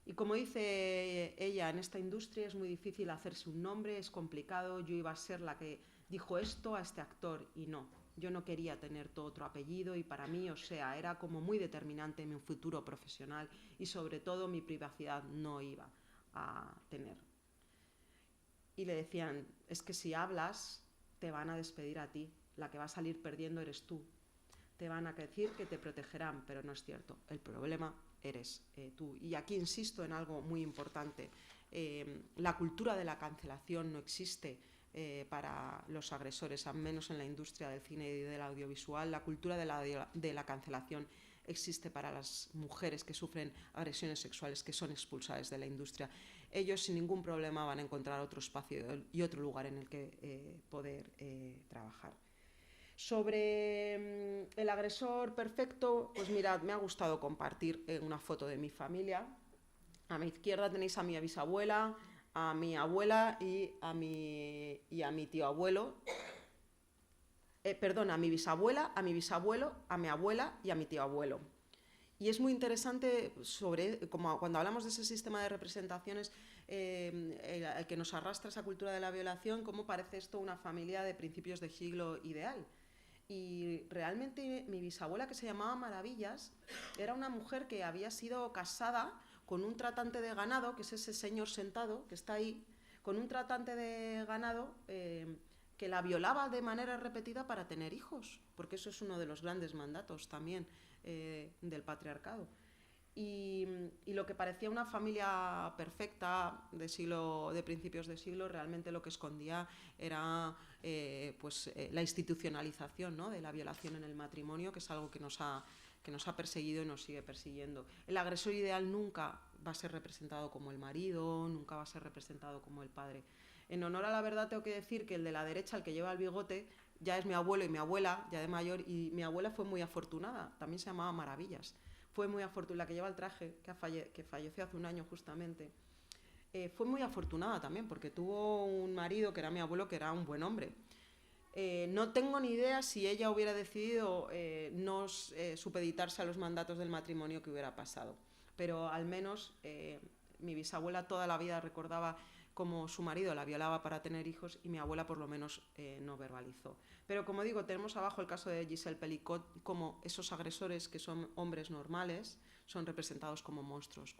Y como dice ella, en esta industria es muy difícil hacerse un nombre, es complicado. Yo iba a ser la que dijo esto a este actor y no. Yo no quería tener todo otro apellido y para mí, era como muy determinante mi futuro profesional y sobre todo mi privacidad no iba a tener. Y le decían, es que si hablas te van a despedir a ti, la que va a salir perdiendo eres tú. Te van a decir que te protegerán, pero no es cierto. El problema eres tú. Y aquí insisto en algo muy importante. La cultura de la cancelación no existe para los agresores, al menos en la industria del cine y del audiovisual. La cultura de la cancelación existe para las mujeres que sufren agresiones sexuales, que son expulsadas de la industria. Ellos sin ningún problema van a encontrar otro espacio y otro lugar en el que poder trabajar. Sobre el agresor perfecto, pues mirad, me ha gustado compartir una foto de mi familia. A mi izquierda tenéis a mi bisabuela, a mi abuela y a mi tío abuelo. A mi bisabuela, a mi bisabuelo, a mi abuela y a mi tío abuelo. Y es muy interesante como cuando hablamos de ese sistema de representaciones el que nos arrastra esa cultura de la violación, cómo parece esto una familia de principios de siglo ideal. Y realmente mi bisabuela, que se llamaba Maravillas, era una mujer que había sido casada con un tratante de ganado, que es ese señor sentado que está ahí, con un tratante de ganado que la violaba de manera repetida para tener hijos, porque eso es uno de los grandes mandatos también del patriarcado. Y lo que parecía una familia perfecta de principios de siglo, realmente lo que escondía era la institucionalización, ¿no?, de la violación en el matrimonio, que es algo que nos ha perseguido y nos sigue persiguiendo. El agresor ideal nunca va a ser representado como el marido, nunca va a ser representado como el padre. En honor a la verdad tengo que decir que el de la derecha, el que lleva el bigote, ya es mi abuelo y mi abuela, ya de mayor, y mi abuela fue muy afortunada, también se llamaba Maravillas. Fue muy afortunada, la que lleva el traje, que falleció hace un año justamente, fue muy afortunada también, porque tuvo un marido que era mi abuelo, que era un buen hombre. No tengo ni idea si ella hubiera decidido no supeditarse a los mandatos del matrimonio que hubiera pasado, pero al menos mi bisabuela toda la vida recordaba cómo su marido la violaba para tener hijos y mi abuela por lo menos no verbalizó. Pero como digo, tenemos abajo el caso de Giselle Pelicot, como esos agresores que son hombres normales son representados como monstruos,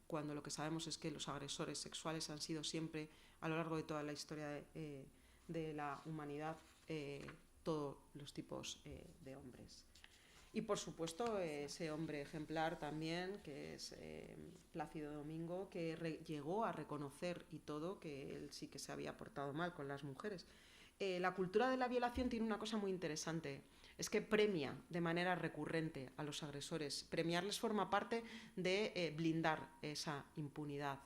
cuando lo que sabemos es que los agresores sexuales han sido siempre, a lo largo de toda la historia de la humanidad, todos los tipos de hombres. Y por supuesto ese hombre ejemplar también, que es Plácido Domingo, que llegó a reconocer y todo que él sí que se había portado mal con las mujeres. La cultura de la violación tiene una cosa muy interesante, es que premia de manera recurrente a los agresores. Premiarles forma parte de blindar esa impunidad.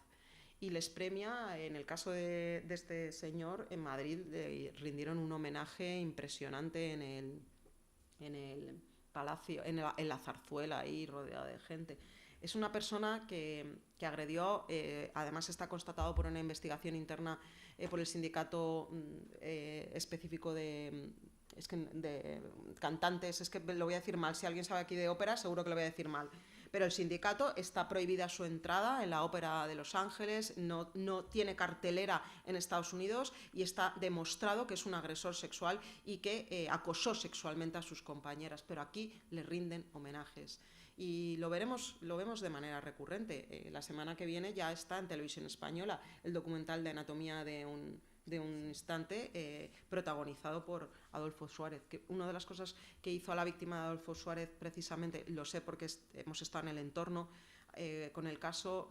Y les premia, en el caso de este señor, en Madrid le rindieron un homenaje impresionante en el Palacio, en la Zarzuela, ahí rodeada de gente. Es una persona que agredió, además está constatado por una investigación interna por el sindicato específico de cantantes, es que lo voy a decir mal, si alguien sabe aquí de ópera seguro que lo voy a decir mal, pero el sindicato está prohibida su entrada en la Ópera de Los Ángeles, no tiene cartelera en Estados Unidos y está demostrado que es un agresor sexual y que acosó sexualmente a sus compañeras, pero aquí le rinden homenajes. Y lo vemos de manera recurrente. La semana que viene ya está en Televisión Española el documental de Anatomía de un instante, protagonizado por Adolfo Suárez. Que una de las cosas que hizo a la víctima de Adolfo Suárez, precisamente, lo sé porque hemos estado en el entorno con el caso,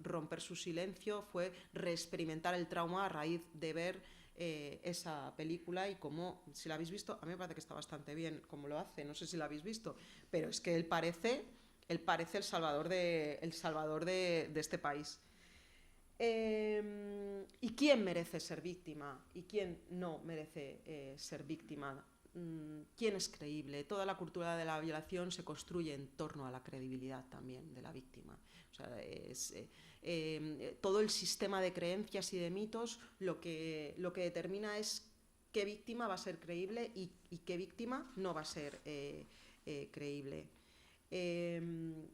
romper su silencio, fue reexperimentar el trauma a raíz de ver esa película y como, si la habéis visto, a mí me parece que está bastante bien como lo hace, no sé si la habéis visto, pero es que él parece el salvador de este país. ¿Y quién merece ser víctima? ¿Y quién no merece ser víctima? ¿Quién es creíble? Toda la cultura de la violación se construye en torno a la credibilidad también de la víctima. O sea, todo el sistema de creencias y de mitos lo que determina es qué víctima va a ser creíble y qué víctima no va a ser creíble. En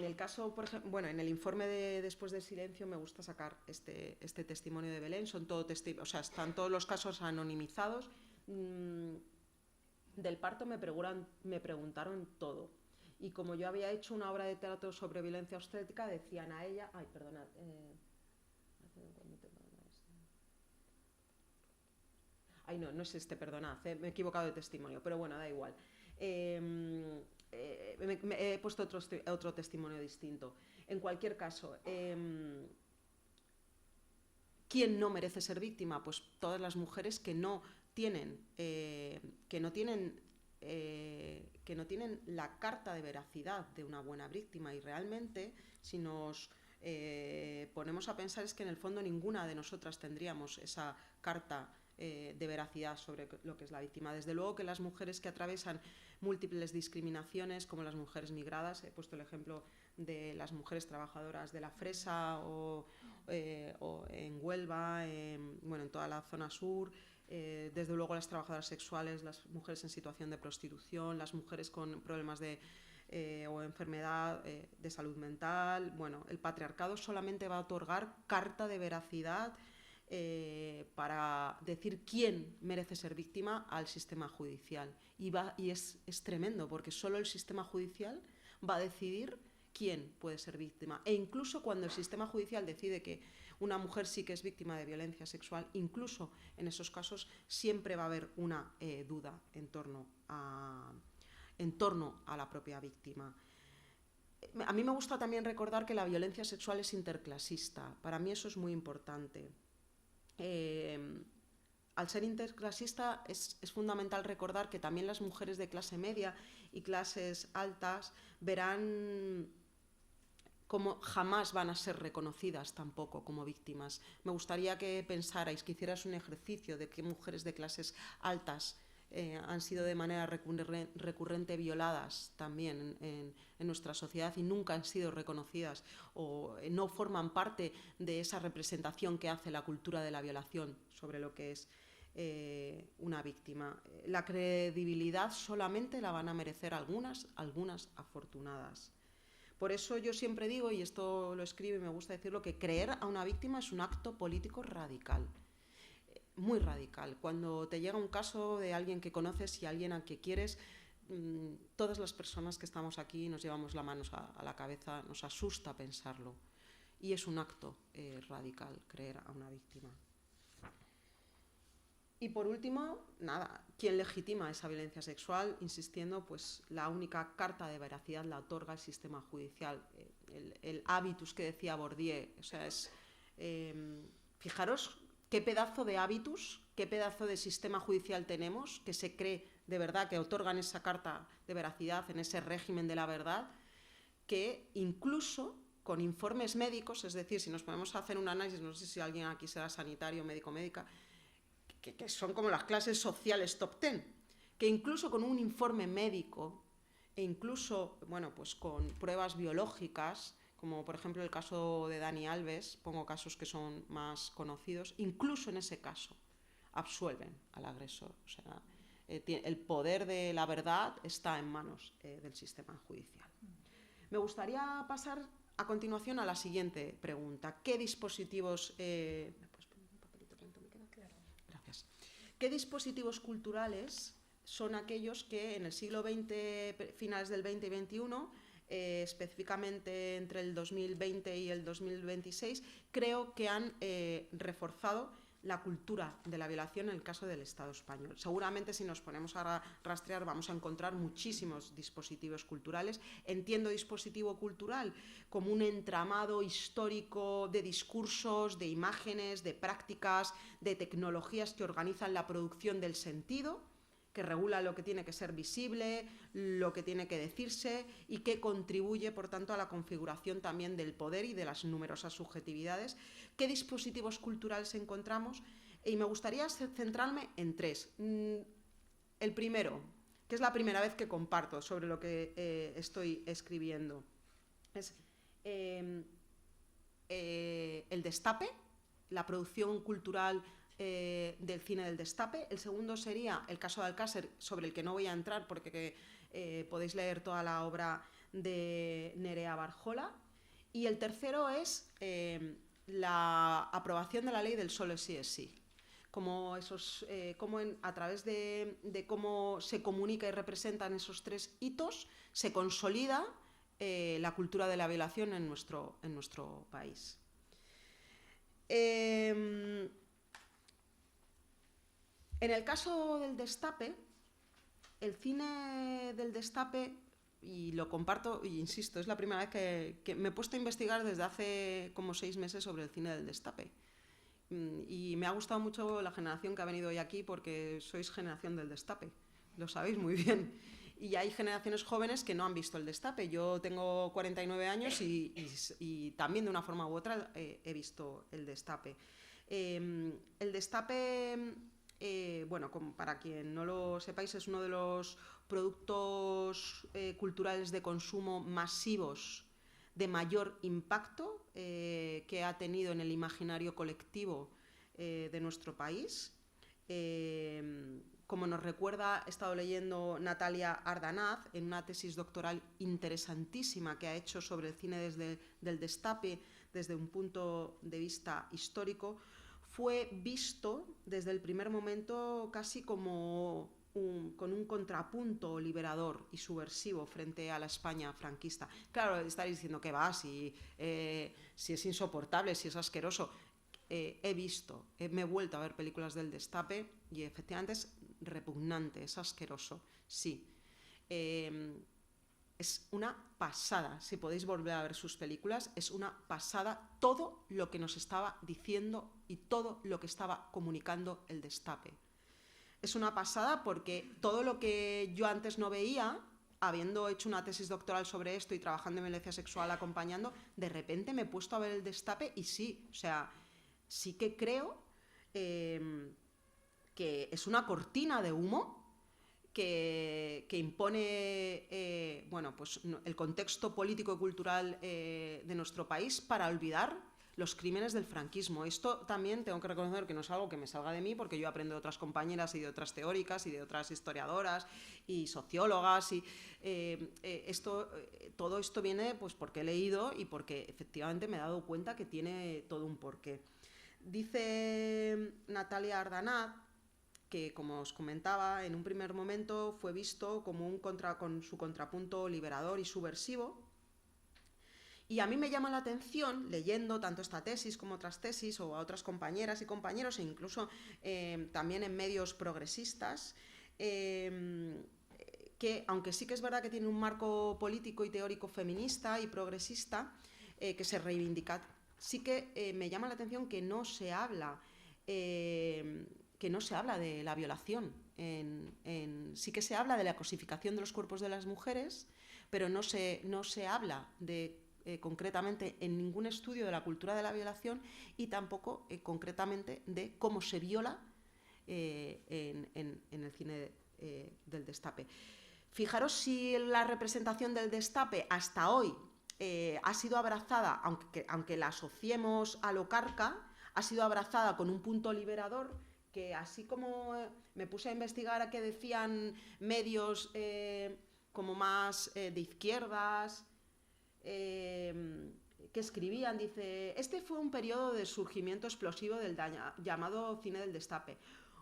el caso, por ejemplo, en el informe de Después del silencio me gusta sacar este testimonio de Belén, están todos los casos anonimizados. Del parto me preguntaron todo. Y como yo había hecho una obra de teatro sobre violencia obstétrica, decían a ella... Ay, perdonad. No es este, perdonad, me he equivocado de testimonio, pero bueno, da igual. He puesto otro testimonio distinto. En cualquier caso, ¿quién no merece ser víctima? Pues todas las mujeres que no tienen la carta de veracidad de una buena víctima, y realmente, si nos ponemos a pensar, es que en el fondo ninguna de nosotras tendríamos esa carta de veracidad sobre lo que es la víctima. Desde luego que las mujeres que atraviesan múltiples discriminaciones, como las mujeres migradas, he puesto el ejemplo de las mujeres trabajadoras de la fresa o en Huelva, en toda la zona sur, desde luego las trabajadoras sexuales, las mujeres en situación de prostitución, las mujeres con problemas o enfermedad de salud mental. El patriarcado solamente va a otorgar carta de veracidad para decir quién merece ser víctima al sistema judicial. Y es tremendo, porque solo el sistema judicial va a decidir quién puede ser víctima. E incluso cuando el sistema judicial decide que una mujer sí que es víctima de violencia sexual, incluso en esos casos siempre va a haber una duda en torno a la propia víctima. A mí me gusta también recordar que la violencia sexual es interclasista. Para mí eso es muy importante. Al ser interclasista es fundamental recordar que también las mujeres de clase media y clases altas verán como jamás van a ser reconocidas tampoco como víctimas. Me gustaría que pensarais, que hicierais un ejercicio de qué mujeres de clases altas han sido de manera recurrente violadas también en nuestra sociedad y nunca han sido reconocidas o no forman parte de esa representación que hace la cultura de la violación sobre lo que es una víctima. La credibilidad solamente la van a merecer algunas afortunadas. Por eso yo siempre digo, y esto lo escribo y me gusta decirlo, que creer a una víctima es un acto político radical. Muy radical. Cuando te llega un caso de alguien que conoces y alguien a quien quieres, todas las personas que estamos aquí nos llevamos la mano a la cabeza, nos asusta pensarlo. Y es un acto radical creer a una víctima. Y por último, ¿quién legitima esa violencia sexual? Insistiendo, pues la única carta de veracidad la otorga el sistema judicial. El hábitus que decía Bourdieu, o sea, fijaros qué pedazo de hábitus, qué pedazo de sistema judicial tenemos, que se cree de verdad que otorgan esa carta de veracidad en ese régimen de la verdad, que incluso con informes médicos, es decir, si nos ponemos a hacer un análisis, no sé si alguien aquí será sanitario, médico, médica, que son como las clases sociales top 10, que incluso con un informe médico e incluso, bueno, pues con pruebas biológicas, como por ejemplo el caso de Dani Alves, pongo casos que son más conocidos, incluso en ese caso absuelven al agresor. O sea, el poder de la verdad está en manos del sistema judicial. Me gustaría pasar a continuación a la siguiente pregunta. ¿Qué dispositivos... ¿me puedes poner un papelito cuánto me queda? Claro. Gracias. ¿Qué dispositivos culturales son aquellos que en el siglo XX, finales del XX y XXI, específicamente entre el 2020 y el 2026, creo que han reforzado la cultura de la violación en el caso del Estado español? Seguramente si nos ponemos a rastrear vamos a encontrar muchísimos dispositivos culturales. Entiendo dispositivo cultural como un entramado histórico de discursos, de imágenes, de prácticas, de tecnologías que organizan la producción del sentido, que regula lo que tiene que ser visible, lo que tiene que decirse y que contribuye, por tanto, a la configuración también del poder y de las numerosas subjetividades. ¿Qué dispositivos culturales encontramos? Y me gustaría centrarme en tres. El primero, que es la primera vez que comparto sobre lo que estoy escribiendo, es el destape, la producción cultural del cine del destape. El segundo sería el caso de Alcácer, sobre el que no voy a entrar porque podéis leer toda la obra de Nerea Barjola. Y el tercero es la aprobación de la ley del solo sí es sí. Como a través de cómo se comunica y representan esos tres hitos, se consolida la cultura de la violación en nuestro país. En el caso del destape, el cine del destape, y lo comparto, y insisto, es la primera vez que me he puesto a investigar desde hace como 6 meses sobre el cine del destape. Y me ha gustado mucho la generación que ha venido hoy aquí porque sois generación del destape, lo sabéis muy bien. Y hay generaciones jóvenes que no han visto el destape. Yo tengo 49 años y también de una forma u otra he visto el destape. El destape... bueno, como para quien no lo sepáis, es uno de los productos culturales de consumo masivos de mayor impacto que ha tenido en el imaginario colectivo de nuestro país. Como nos recuerda, he estado leyendo Natalia Ardanaz en una tesis doctoral interesantísima que ha hecho sobre el cine del destape desde un punto de vista histórico. Fue visto desde el primer momento casi como con un contrapunto liberador y subversivo frente a la España franquista. Claro, estaréis diciendo que va, si es insoportable, si es asqueroso. Me he vuelto a ver películas del destape y efectivamente es repugnante, es asqueroso, sí. Es una pasada, si podéis volver a ver sus películas, es una pasada todo lo que nos estaba diciendo y todo lo que estaba comunicando el destape. Es una pasada porque todo lo que yo antes no veía, habiendo hecho una tesis doctoral sobre esto y trabajando en violencia sexual acompañando, de repente me he puesto a ver el destape y sí, o sea, sí que creo que es una cortina de humo que impone bueno, pues, el contexto político y cultural de nuestro país para olvidar los crímenes del franquismo. Esto también tengo que reconocer que no es algo que me salga de mí, porque yo aprendo de otras compañeras y de otras teóricas y de otras historiadoras y sociólogas. Y todo esto viene pues, porque he leído y porque efectivamente me he dado cuenta que tiene todo un porqué. Dice Natalia Ardanaz que, como os comentaba, en un primer momento fue visto como con su contrapunto liberador y subversivo. Y a mí me llama la atención, leyendo tanto esta tesis como otras tesis, o a otras compañeras y compañeros, e incluso también en medios progresistas, que, aunque sí que es verdad que tiene un marco político y teórico feminista y progresista, que se reivindica, sí que me llama la atención que no se habla de la violación. Sí que se habla de la cosificación de los cuerpos de las mujeres, pero no se habla concretamente en ningún estudio de la cultura de la violación y tampoco concretamente de cómo se viola en el cine del destape. Fijaros si la representación del Destape hasta hoy ha sido abrazada, aunque la asociemos a lo carca, ha sido abrazada con un punto liberador, que así como me puse a investigar a qué decían medios como más de izquierdas, que escribían, dice, este fue un periodo de surgimiento explosivo del llamado cine del Destape,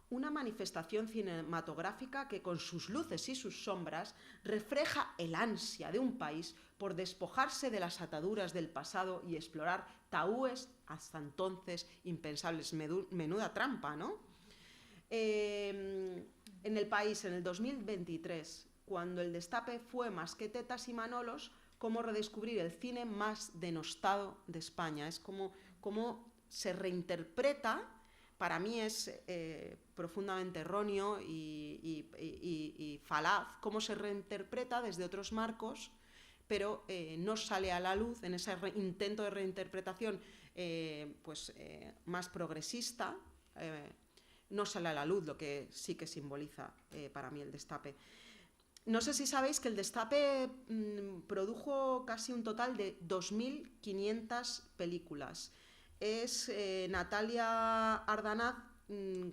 una manifestación cinematográfica que con sus luces y sus sombras refleja el ansia de un país por despojarse de las ataduras del pasado y explorar tabúes hasta entonces impensables. Menuda trampa, ¿no? En el país, en el 2023, cuando el Destape fue más que tetas y manolos, cómo redescubrir el cine más denostado de España. Es como se reinterpreta, para mí es profundamente erróneo y falaz, cómo se reinterpreta desde otros marcos, pero no sale a la luz en ese intento de reinterpretación más progresista, no sale a la luz lo que sí que simboliza para mí el Destape. No sé si sabéis que el Destape produjo casi un total de 2.500 películas. Natalia Ardanaz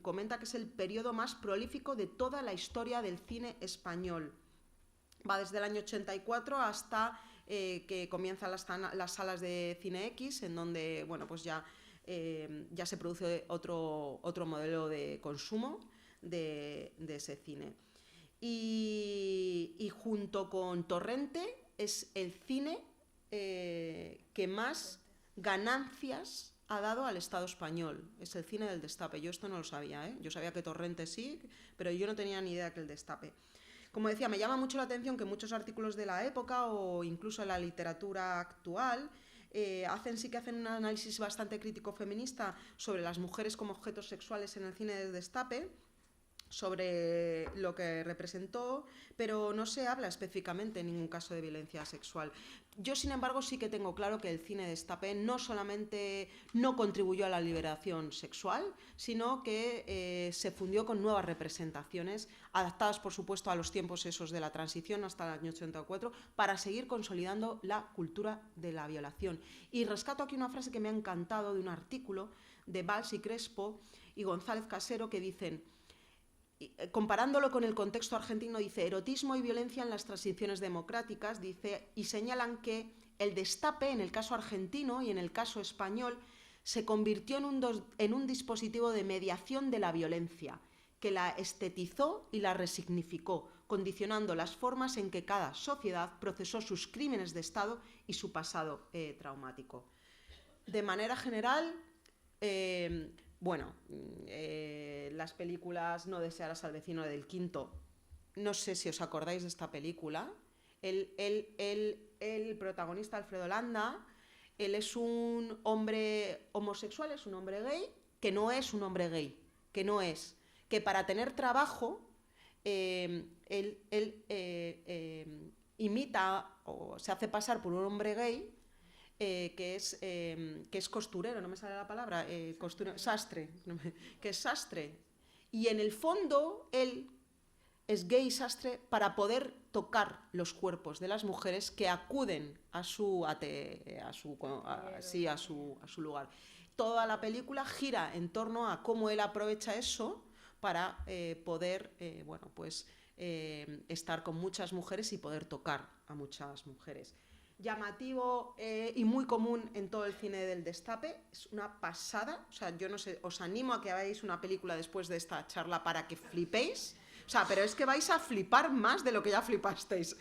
comenta que es el periodo más prolífico de toda la historia del cine español. Va desde el año 84 hasta que comienzan las salas de Cine X, en donde ya se produce otro modelo de consumo de ese cine. Y junto con Torrente es el cine que más ganancias ha dado al Estado español. Es el cine del Destape. Yo esto no lo sabía, ¿eh? Yo sabía que Torrente sí, pero yo no tenía ni idea que el Destape. Como decía, me llama mucho la atención que muchos artículos de la época o incluso en la literatura actual hacen un análisis bastante crítico feminista sobre las mujeres como objetos sexuales en el cine del Destape, sobre lo que representó, pero no se habla específicamente en ningún caso de violencia sexual. Yo, sin embargo, sí que tengo claro que el cine Destape no solamente no contribuyó a la liberación sexual, sino que se fundió con nuevas representaciones, adaptadas, por supuesto, a los tiempos esos de la transición hasta el año 84, para seguir consolidando la cultura de la violación. Y rescato aquí una frase que me ha encantado de un artículo de Valls y Crespo y González Casero, que dicen, comparándolo con el contexto argentino, dice, erotismo y violencia en las transiciones democráticas, dice, y señalan que el Destape, en el caso argentino y en el caso español, se convirtió en un dispositivo de mediación de la violencia, que la estetizó y la resignificó, condicionando las formas en que cada sociedad procesó sus crímenes de Estado y su pasado traumático. De manera general, las películas No desearás al vecino del Quinto, no sé si os acordáis de esta película. El protagonista, Alfredo Landa, él es un hombre homosexual, es un hombre gay, que no es un hombre gay, que para tener trabajo imita o se hace pasar por un hombre gay, que es costurero, no me sale la palabra, sastre, que es sastre. Y en el fondo él es gay sastre para poder tocar los cuerpos de las mujeres que acuden a su lugar. Toda la película gira en torno a cómo él aprovecha eso para poder estar con muchas mujeres y poder tocar a muchas mujeres. Llamativo y muy común en todo el cine del Destape, es una pasada. O sea, yo no sé, os animo a que veáis una película después de esta charla para que flipéis. O sea, pero es que vais a flipar más de lo que ya flipasteis.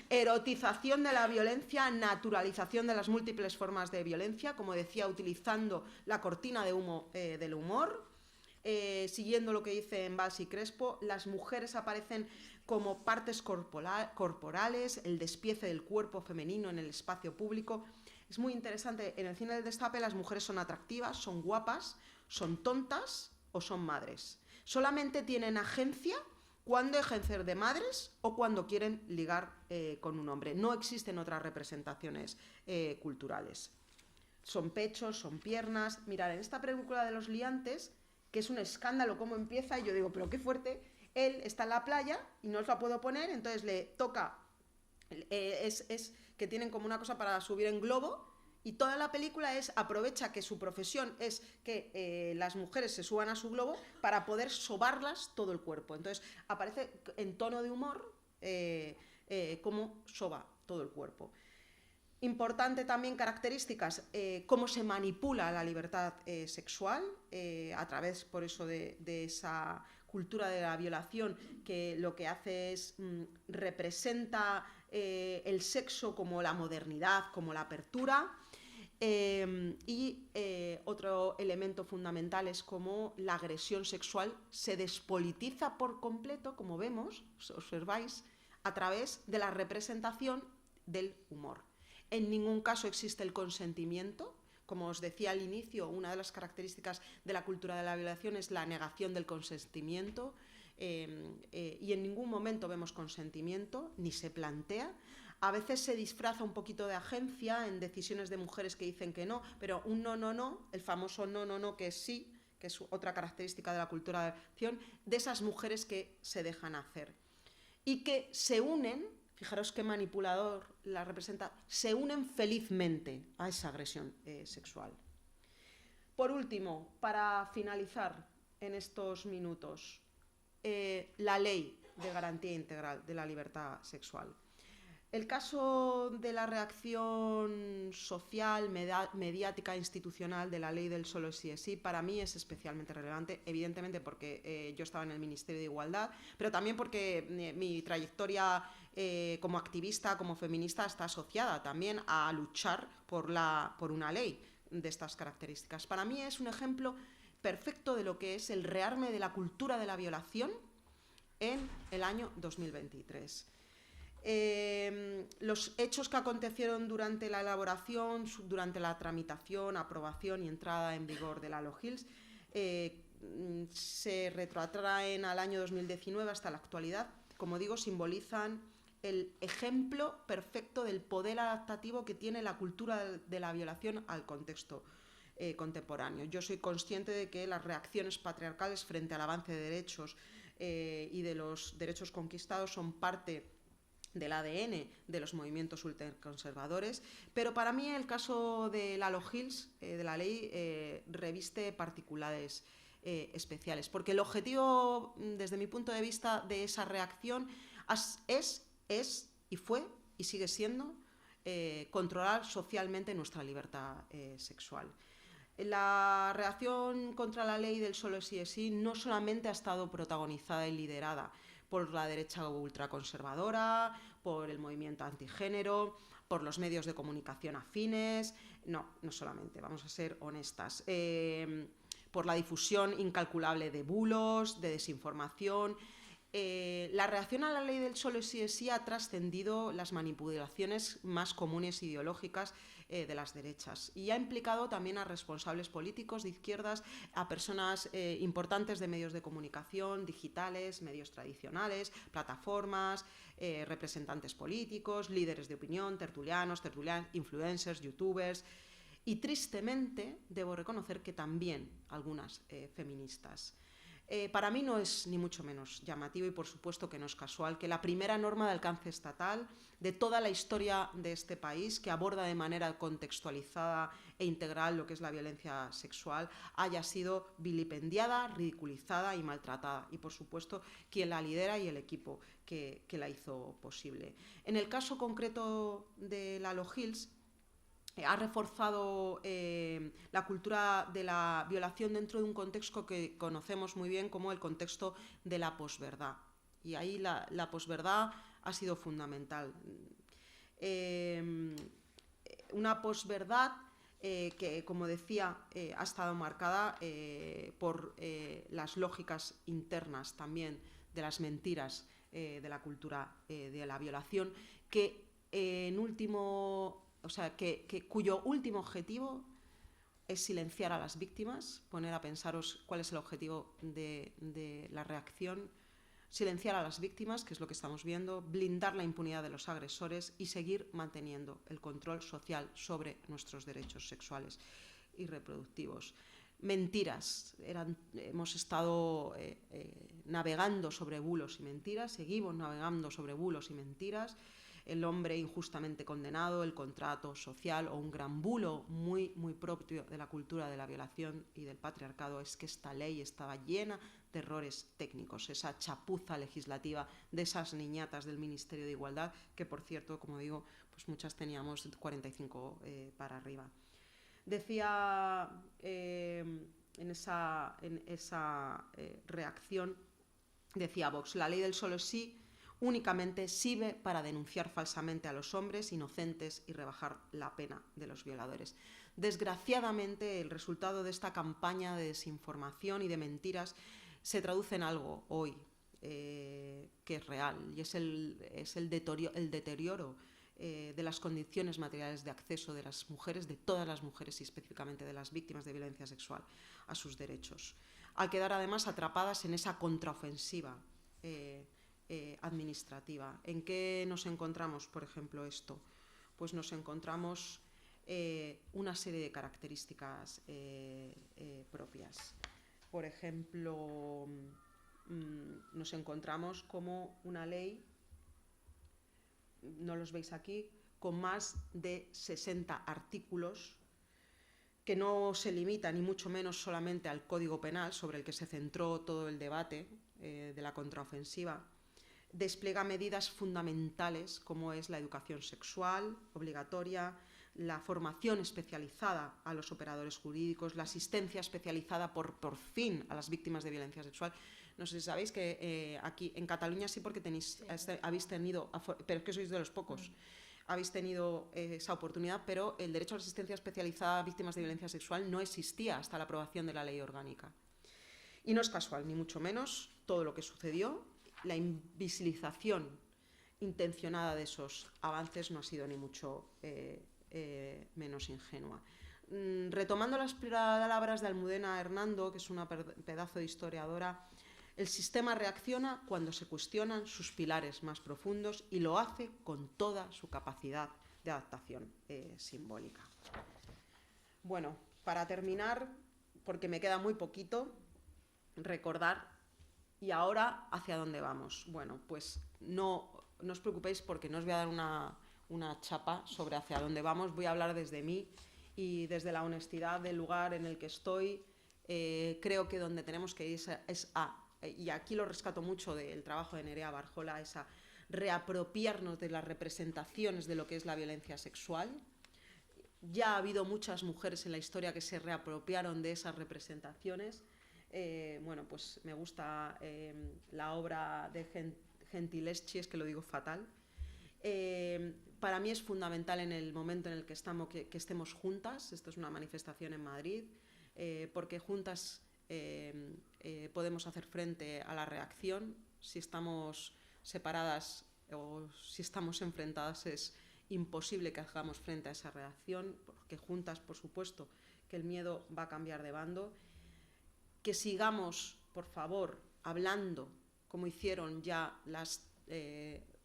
Erotización de la violencia, naturalización de las múltiples formas de violencia, como decía, utilizando la cortina de humo del humor. Siguiendo lo que dicen Valls y Crespo, las mujeres aparecen como partes corporales, el despiece del cuerpo femenino en el espacio público. Es muy interesante, en el cine del Destape las mujeres son atractivas, son guapas, son tontas o son madres. Solamente tienen agencia cuando ejercer de madres o cuando quieren ligar con un hombre. No existen otras representaciones culturales. Son pechos, son piernas. Mirad, en esta película de los liantes, que es un escándalo cómo empieza, y yo digo, pero qué fuerte, él está en la playa y no os la puedo poner, entonces le toca, es que tienen como una cosa para subir en globo, y toda la película aprovecha que su profesión es que las mujeres se suban a su globo para poder sobarlas todo el cuerpo. Entonces aparece en tono de humor cómo soba todo el cuerpo. Importante también características, cómo se manipula la libertad sexual a través, por eso, de esa cultura de la violación, que lo que hace es representa el sexo como la modernidad, como la apertura. Otro elemento fundamental es cómo la agresión sexual se despolitiza por completo, como vemos, observáis, a través de la representación del humor. En ningún caso existe el consentimiento. Como os decía al inicio, una de las características de la cultura de la violación es la negación del consentimiento, y en ningún momento vemos consentimiento, ni se plantea. A veces se disfraza un poquito de agencia en decisiones de mujeres que dicen que no, pero un no, no, no, el famoso no, no, no, que es sí, que es otra característica de la cultura de la violación, de esas mujeres que se dejan hacer y que se unen. Fijaros qué manipulador la representa, se unen felizmente a esa agresión sexual. Por último, para finalizar en estos minutos, la ley de garantía integral de la libertad sexual. El caso de la reacción social, mediática, institucional de la ley del solo sí es sí, para mí es especialmente relevante, evidentemente porque yo estaba en el Ministerio de Igualdad, pero también porque mi trayectoria como activista, como feminista, está asociada también a luchar por una ley de estas características. Para mí es un ejemplo perfecto de lo que es el rearme de la cultura de la violación en el año 2023. Los hechos que acontecieron durante la elaboración, durante la tramitación, aprobación y entrada en vigor de la LOGILS se retrotraen al año 2019 hasta la actualidad. Como digo, simbolizan el ejemplo perfecto del poder adaptativo que tiene la cultura de la violación al contexto contemporáneo. Yo soy consciente de que las reacciones patriarcales frente al avance de derechos y de los derechos conquistados son parte del ADN de los movimientos ultraconservadores, pero para mí el caso de la LOGILS, de la ley, reviste particulares especiales, porque el objetivo, desde mi punto de vista, de esa reacción es y fue y sigue siendo controlar socialmente nuestra libertad sexual. La reacción contra la ley del solo sí es sí no solamente ha estado protagonizada y liderada por la derecha ultraconservadora, por el movimiento antigénero, por los medios de comunicación afines, no solamente, vamos a ser honestas, por la difusión incalculable de bulos, de desinformación. La reacción a la ley del solo sí es sí ha trascendido las manipulaciones más comunes ideológicas de las derechas y ha implicado también a responsables políticos de izquierdas, a personas importantes de medios de comunicación, digitales, medios tradicionales, plataformas, representantes políticos, líderes de opinión, tertulianos, influencers, youtubers y tristemente debo reconocer que también algunas feministas. Para mí no es ni mucho menos llamativo y por supuesto que no es casual que la primera norma de alcance estatal de toda la historia de este país, que aborda de manera contextualizada e integral lo que es la violencia sexual, haya sido vilipendiada, ridiculizada y maltratada, y por supuesto quien la lidera y el equipo que la hizo posible. En el caso concreto de la LOGILS, ha reforzado la cultura de la violación dentro de un contexto que conocemos muy bien como el contexto de la posverdad. Y ahí la posverdad ha sido fundamental. Una posverdad que, como decía, ha estado marcada por las lógicas internas también de las mentiras de la cultura de la violación, que cuyo último objetivo es silenciar a las víctimas, poner a pensaros cuál es el objetivo de la reacción, silenciar a las víctimas, que es lo que estamos viendo, blindar la impunidad de los agresores y seguir manteniendo el control social sobre nuestros derechos sexuales y reproductivos. Mentiras. Hemos estado navegando sobre bulos y mentiras, seguimos navegando sobre bulos y mentiras. El hombre injustamente condenado, el contrato social o un gran bulo muy, muy propio de la cultura de la violación y del patriarcado es que esta ley estaba llena de errores técnicos, esa chapuza legislativa de esas niñatas del Ministerio de Igualdad, que por cierto, como digo, pues muchas teníamos 45 para arriba. Decía en esa reacción, decía Vox, la ley del solo sí únicamente sirve para denunciar falsamente a los hombres inocentes y rebajar la pena de los violadores. Desgraciadamente, el resultado de esta campaña de desinformación y de mentiras se traduce en algo hoy que es real, y es el deterioro de las condiciones materiales de acceso de las mujeres, de todas las mujeres y específicamente de las víctimas de violencia sexual, a sus derechos, al quedar además atrapadas en esa contraofensiva administrativa. ¿En qué nos encontramos, por ejemplo, esto? Pues nos encontramos una serie de características propias. Por ejemplo, nos encontramos como una ley, no los veis aquí, con más de 60 artículos que no se limita ni mucho menos solamente al Código Penal, sobre el que se centró todo el debate de la contraofensiva. Despliega medidas fundamentales como es la educación sexual obligatoria, la formación especializada a los operadores jurídicos, la asistencia especializada por fin a las víctimas de violencia sexual. No sé si sabéis que aquí en Cataluña sí, porque habéis tenido, pero es que sois de los pocos, habéis tenido esa oportunidad, pero el derecho a la asistencia especializada a víctimas de violencia sexual no existía hasta la aprobación de la ley orgánica. Y no es casual, ni mucho menos, todo lo que sucedió. La invisibilización intencionada de esos avances no ha sido ni mucho menos ingenua. Retomando las palabras de Almudena Hernando, que es una pedazo de historiadora, el sistema reacciona cuando se cuestionan sus pilares más profundos y lo hace con toda su capacidad de adaptación simbólica. Bueno, para terminar, porque me queda muy poquito, recordar. ¿Y ahora hacia dónde vamos? Bueno, pues no os preocupéis porque no os voy a dar una chapa sobre hacia dónde vamos. Voy a hablar desde mí y desde la honestidad del lugar en el que estoy. Creo que donde tenemos que ir es y aquí lo rescato mucho del trabajo de Nerea Barjola, es a reapropiarnos de las representaciones de lo que es la violencia sexual. Ya ha habido muchas mujeres en la historia que se reapropiaron de esas representaciones. Bueno, pues me gusta la obra de Gentileschi, es que lo digo fatal. Para mí es fundamental en el momento en el que estemos juntas. Esto es una manifestación en Madrid, porque juntas podemos hacer frente a la reacción. Si estamos separadas o si estamos enfrentadas es imposible que hagamos frente a esa reacción, porque juntas, por supuesto, que el miedo va a cambiar de bando. Que sigamos, por favor, hablando, como hicieron ya las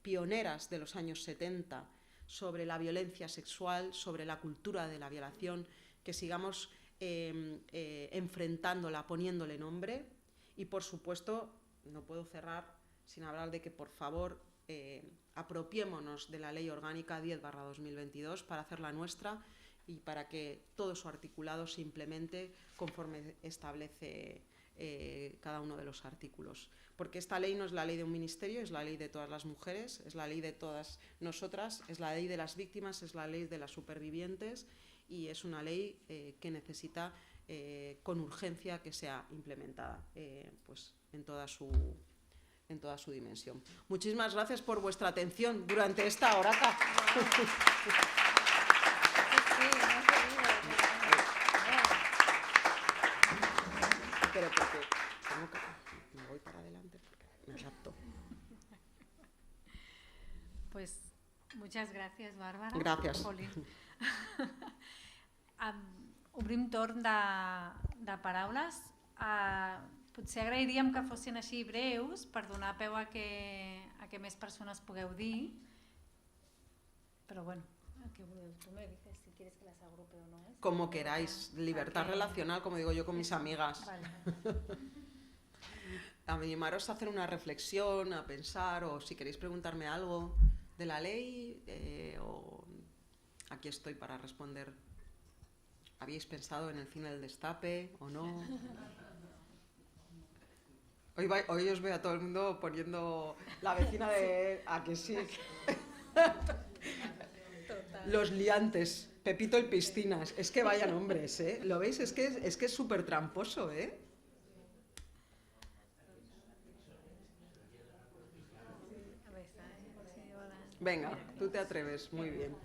pioneras de los años 70, sobre la violencia sexual, sobre la cultura de la violación, que sigamos enfrentándola, poniéndole nombre. Y, por supuesto, no puedo cerrar sin hablar de que, por favor, apropiémonos de la Ley Orgánica 10/2022 para hacerla nuestra y para que todo su articulado se implemente conforme establece cada uno de los artículos. Porque esta ley no es la ley de un ministerio, es la ley de todas las mujeres, es la ley de todas nosotras, es la ley de las víctimas, es la ley de las supervivientes y es una ley que necesita con urgencia que sea implementada pues en toda su dimensión. Muchísimas gracias por vuestra atención durante esta horita. Pero porque me voy para adelante porque me rapto. Pues muchas gracias, Bàrbara. Gràcies. Obrim torn de paraules. Potser agrairíem que fossin així breus per donar peu a que més persones pugueu dir, però bueno, Tú me dices si quieres que las agrupe o no. Como queráis, libertad relacional, como digo yo con mis amigas. Vale. Animaros a hacer una reflexión, a pensar, o si queréis preguntarme algo de la ley, o aquí estoy para responder. ¿Habéis pensado en el fin del destape o no? Hoy os veo a todo el mundo poniendo la vecina de... ¿A que sí? Total. Los liantes, Pepito el Piscinas. Es que vayan hombres, ¿eh? ¿Lo veis? Es que es súper tramposo, ¿eh? Venga, tú te atreves, muy bien.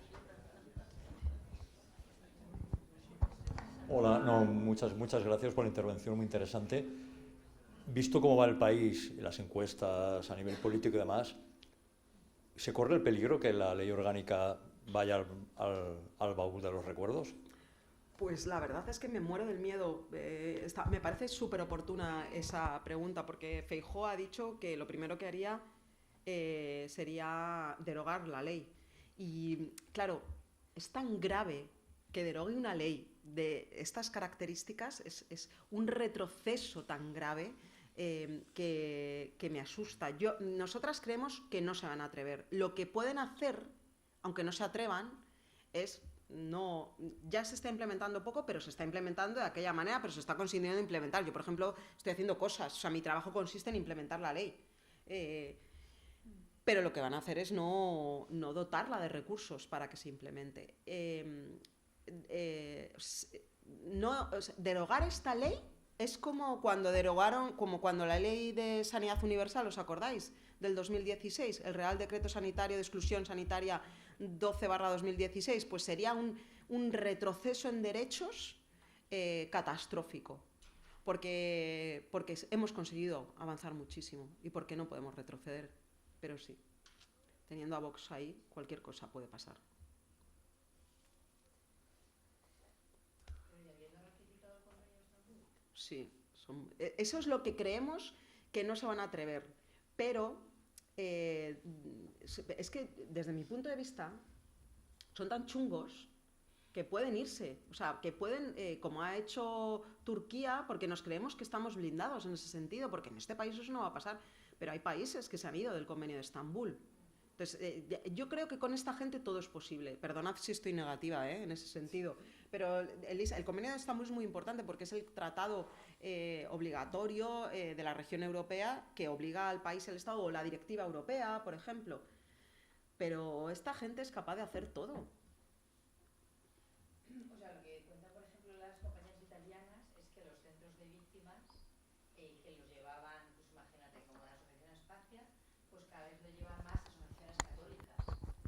Hola, no, muchas gracias por la intervención, muy interesante. Visto cómo va el país, las encuestas a nivel político y demás, ¿se corre el peligro que la ley orgánica vaya al baúl de los recuerdos? Pues la verdad es que me muero del miedo. Me parece súper oportuna esa pregunta, porque Feijóo ha dicho que lo primero que haría sería derogar la ley. Y claro, es tan grave que derogue una ley de estas características, es un retroceso tan grave que me asusta. Nosotras creemos que no se van a atrever. Lo que pueden hacer, aunque no se atrevan, es... No, ya se está implementando poco, pero se está implementando de aquella manera, pero se está consiguiendo implementar. Yo, por ejemplo, estoy haciendo cosas, o sea, mi trabajo consiste en implementar la ley. Pero lo que van a hacer es no dotarla de recursos para que se implemente. Derogar esta ley es como cuando la ley de sanidad universal, ¿os acordáis? Del 2016, el Real Decreto Sanitario de Exclusión Sanitaria 12/2016, pues sería un retroceso en derechos catastrófico, porque hemos conseguido avanzar muchísimo y porque no podemos retroceder, pero sí, teniendo a Vox ahí, cualquier cosa puede pasar. Sí, eso es lo que creemos que no se van a atrever, pero es que desde mi punto de vista son tan chungos que pueden irse, o sea, que pueden, como ha hecho Turquía, porque nos creemos que estamos blindados en ese sentido, porque en este país eso no va a pasar, pero hay países que se han ido del Convenio de Estambul. Entonces, yo creo que con esta gente todo es posible. Perdonad si estoy negativa en ese sentido, pero el Convenio de Estambul es muy importante porque es el tratado obligatorio de la región europea que obliga al país, el Estado, o la directiva europea, por ejemplo. Pero esta gente es capaz de hacer todo. O sea, lo que cuentan, por ejemplo, las compañías italianas es que los centros de víctimas que los llevaban, pues imagínate, como la Asociación Espacia, pues cada vez lo llevan más asociaciones católicas.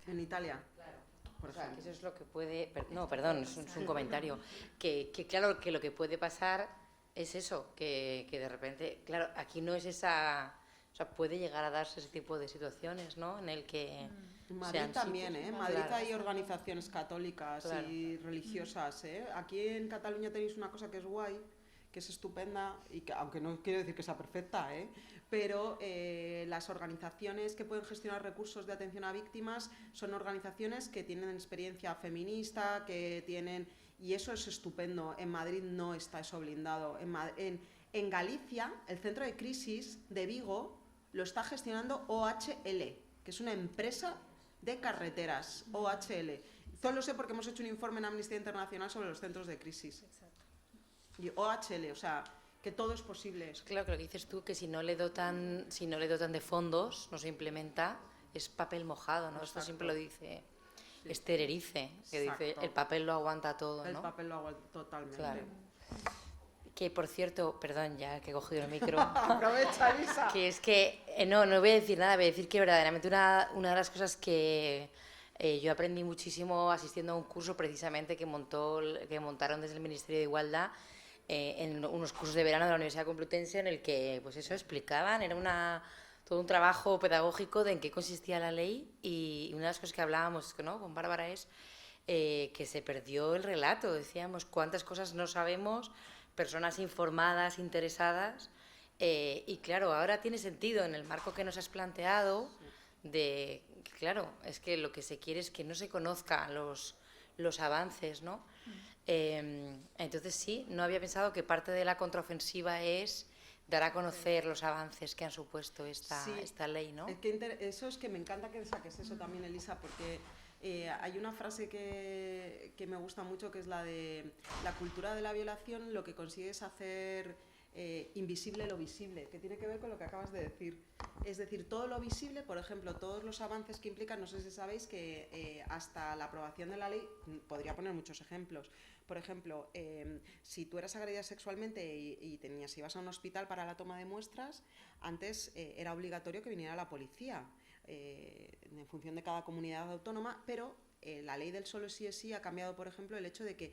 En Italia. Claro. Por O sea, ejemplo. que eso es lo que puede... No, perdón, es un comentario. Que claro, que lo que puede pasar es eso, que de repente... Claro, aquí no es esa... O sea, puede llegar a darse ese tipo de situaciones, ¿no? En el que... En Madrid también, ¿eh? En Madrid Claro. hay organizaciones católicas y religiosas, ¿eh? Aquí en Cataluña tenéis una cosa que es guay, que es estupenda, y que, aunque no quiero decir que sea perfecta, pero las organizaciones que pueden gestionar recursos de atención a víctimas son organizaciones que tienen experiencia feminista, que tienen... Y eso es estupendo. En Madrid no está eso blindado. En Galicia, el Centro de Crisis de Vigo lo está gestionando OHL, que es una empresa de carreteras, OHL. Solo lo sé porque hemos hecho un informe en Amnistía Internacional sobre los centros de crisis. Exacto. Y OHL, o sea, que todo es posible. Claro, que lo que dices tú, que si no le dotan de fondos, no se implementa, es papel mojado, ¿no? Esto siempre lo dice Esther Erice, que dice, el papel lo aguanta todo, ¿no? El papel lo aguanta totalmente. Claro. Que, por cierto, perdón, ya que he cogido el micro... Aprovecha, Lisa. Que es que, no voy a decir nada, voy a decir que verdaderamente una de las cosas que yo aprendí muchísimo asistiendo a un curso precisamente que montaron desde el Ministerio de Igualdad en unos cursos de verano de la Universidad Complutense, en el que pues eso explicaban, era todo un trabajo pedagógico de en qué consistía la ley, y una de las cosas que hablábamos, ¿no?, con Bárbara es que se perdió el relato, decíamos cuántas cosas no sabemos, personas informadas, interesadas, y claro, ahora tiene sentido en el marco que nos has planteado claro, es que lo que se quiere es que no se conozcan los avances, ¿no? Entonces sí, no había pensado que parte de la contraofensiva es dar a conocer los avances que han supuesto esta ley, ¿no? Eso es que me encanta que saques eso también, Elisa, porque hay una frase que me gusta mucho, que es la de la cultura de la violación lo que consigue es hacer invisible lo visible, que tiene que ver con lo que acabas de decir. Es decir, todo lo visible, por ejemplo, todos los avances que implican, no sé si sabéis que hasta la aprobación de la ley, podría poner muchos ejemplos. Por ejemplo, si tú eras agredida sexualmente y ibas a un hospital para la toma de muestras, antes era obligatorio que viniera la policía, en función de cada comunidad autónoma, pero la ley del solo sí es sí ha cambiado, por ejemplo, el hecho de que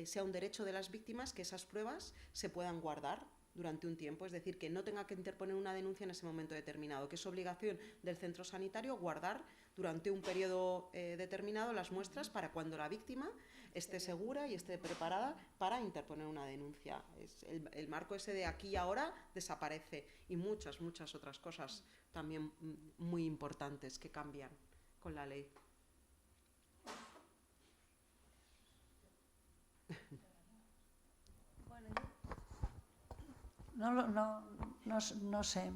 sea un derecho de las víctimas que esas pruebas se puedan guardar durante un tiempo, es decir, que no tenga que interponer una denuncia en ese momento determinado, que es obligación del centro sanitario guardar durante un periodo determinado las muestras para cuando la víctima esté segura y esté preparada para interponer una denuncia. El marco ese de aquí y ahora desaparece, y muchas otras cosas también muy importantes que cambian con la ley. No sé.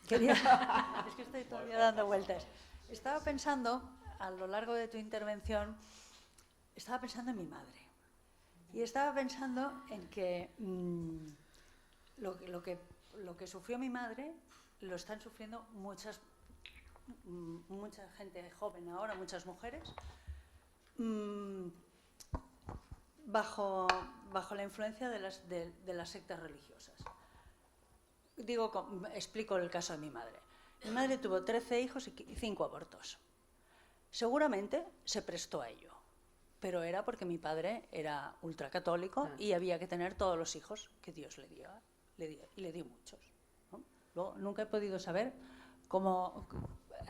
Es que estoy todavía dando vueltas. Estaba pensando, a lo largo de tu intervención, estaba pensando en mi madre. Y estaba pensando en que lo que sufrió mi madre lo están sufriendo mucha gente joven ahora, muchas mujeres, bajo la influencia de las sectas religiosas. Explico el caso de mi madre. Mi madre tuvo 13 hijos y 5 abortos. Seguramente se prestó a ello, pero era porque mi padre era ultracatólico y había que tener todos los hijos que Dios le dio, y le dio muchos, ¿no? Luego, nunca he podido saber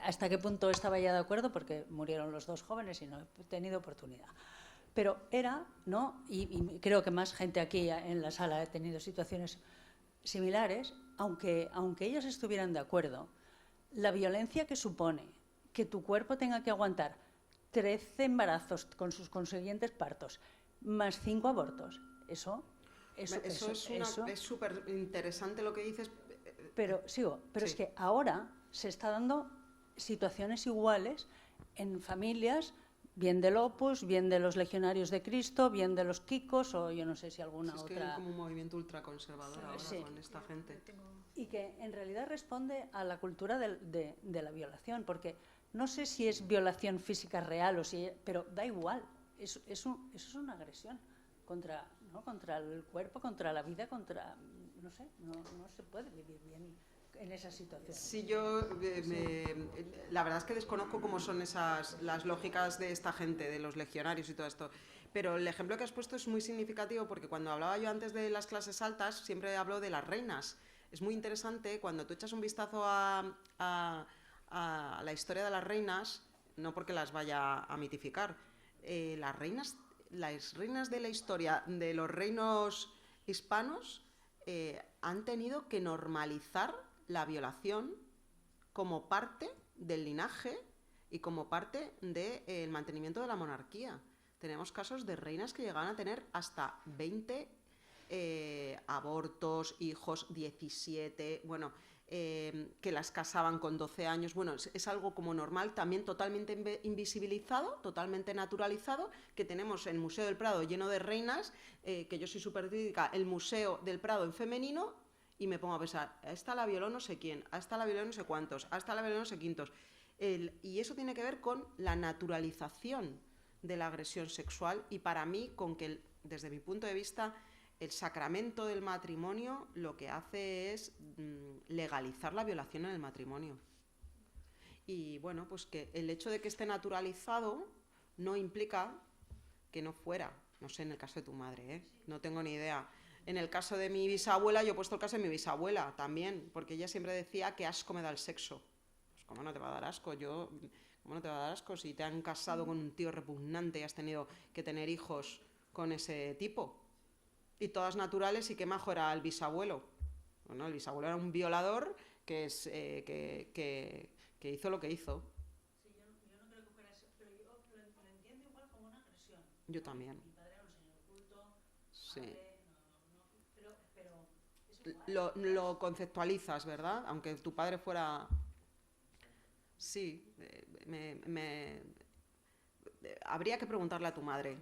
hasta qué punto estaba ya de acuerdo, porque murieron los 2 jóvenes y no he tenido oportunidad. Pero era, ¿no? Y creo que más gente aquí en la sala ha tenido situaciones similares, aunque ellos estuvieran de acuerdo, la violencia que supone que tu cuerpo tenga que aguantar 13 embarazos con sus consiguientes partos, más 5 abortos, eso es súper interesante lo que dices. Pero sí. Es que ahora se está dando situaciones iguales en familias, bien del Opus, bien de los Legionarios de Cristo, bien de los Kikos, o yo no sé si alguna otra. Es que hay como un movimiento ultraconservador ahora con esta gente. Y que en realidad responde a la cultura de la violación, porque no sé si es violación física real, pero da igual, eso es una agresión contra el cuerpo, contra la vida, no se puede vivir bien en esas situaciones. Sí, la verdad es que desconozco cómo son las lógicas de esta gente, de los legionarios y todo esto, pero el ejemplo que has puesto es muy significativo, porque cuando hablaba yo antes de las clases altas siempre hablo de las reinas. Es muy interesante cuando tú echas un vistazo a la historia de las reinas, no porque las vaya a mitificar, las reinas de la historia de los reinos hispanos han tenido que normalizar la violación como parte del linaje y como parte del mantenimiento de la monarquía. Tenemos casos de reinas que llegaban a tener hasta 20 abortos, hijos, 17, que las casaban con 12 años. Bueno, es algo como normal, también totalmente invisibilizado, totalmente naturalizado, que tenemos el Museo del Prado lleno de reinas, que yo soy súper crítica, el Museo del Prado en femenino, y me pongo a pensar, a esta la violó no sé quién, a esta la violó no sé cuántos, a esta la violó no sé quintos. Y eso tiene que ver con la naturalización de la agresión sexual, y para mí, con que desde mi punto de vista, el sacramento del matrimonio lo que hace es legalizar la violación en el matrimonio. Y bueno, pues que el hecho de que esté naturalizado no implica que no fuera. No sé, en el caso de tu madre, no tengo ni idea. En el caso de mi bisabuela, yo he puesto el caso de mi bisabuela también, porque ella siempre decía que asco me da el sexo. Pues ¿cómo no te va a dar asco? ¿Cómo no te va a dar asco si te han casado con un tío repugnante y has tenido que tener hijos con ese tipo? Y todas naturales, y qué majo era el bisabuelo. Bueno, el bisabuelo era un violador que que hizo lo que hizo. Sí, yo no creo que fuera eso, pero yo lo entiendo igual como una agresión. Yo también. Mi padre era un señor culto, Sí. pero es igual. Lo conceptualizas, ¿verdad? Aunque tu padre fuera... Sí, habría que preguntarle a tu madre.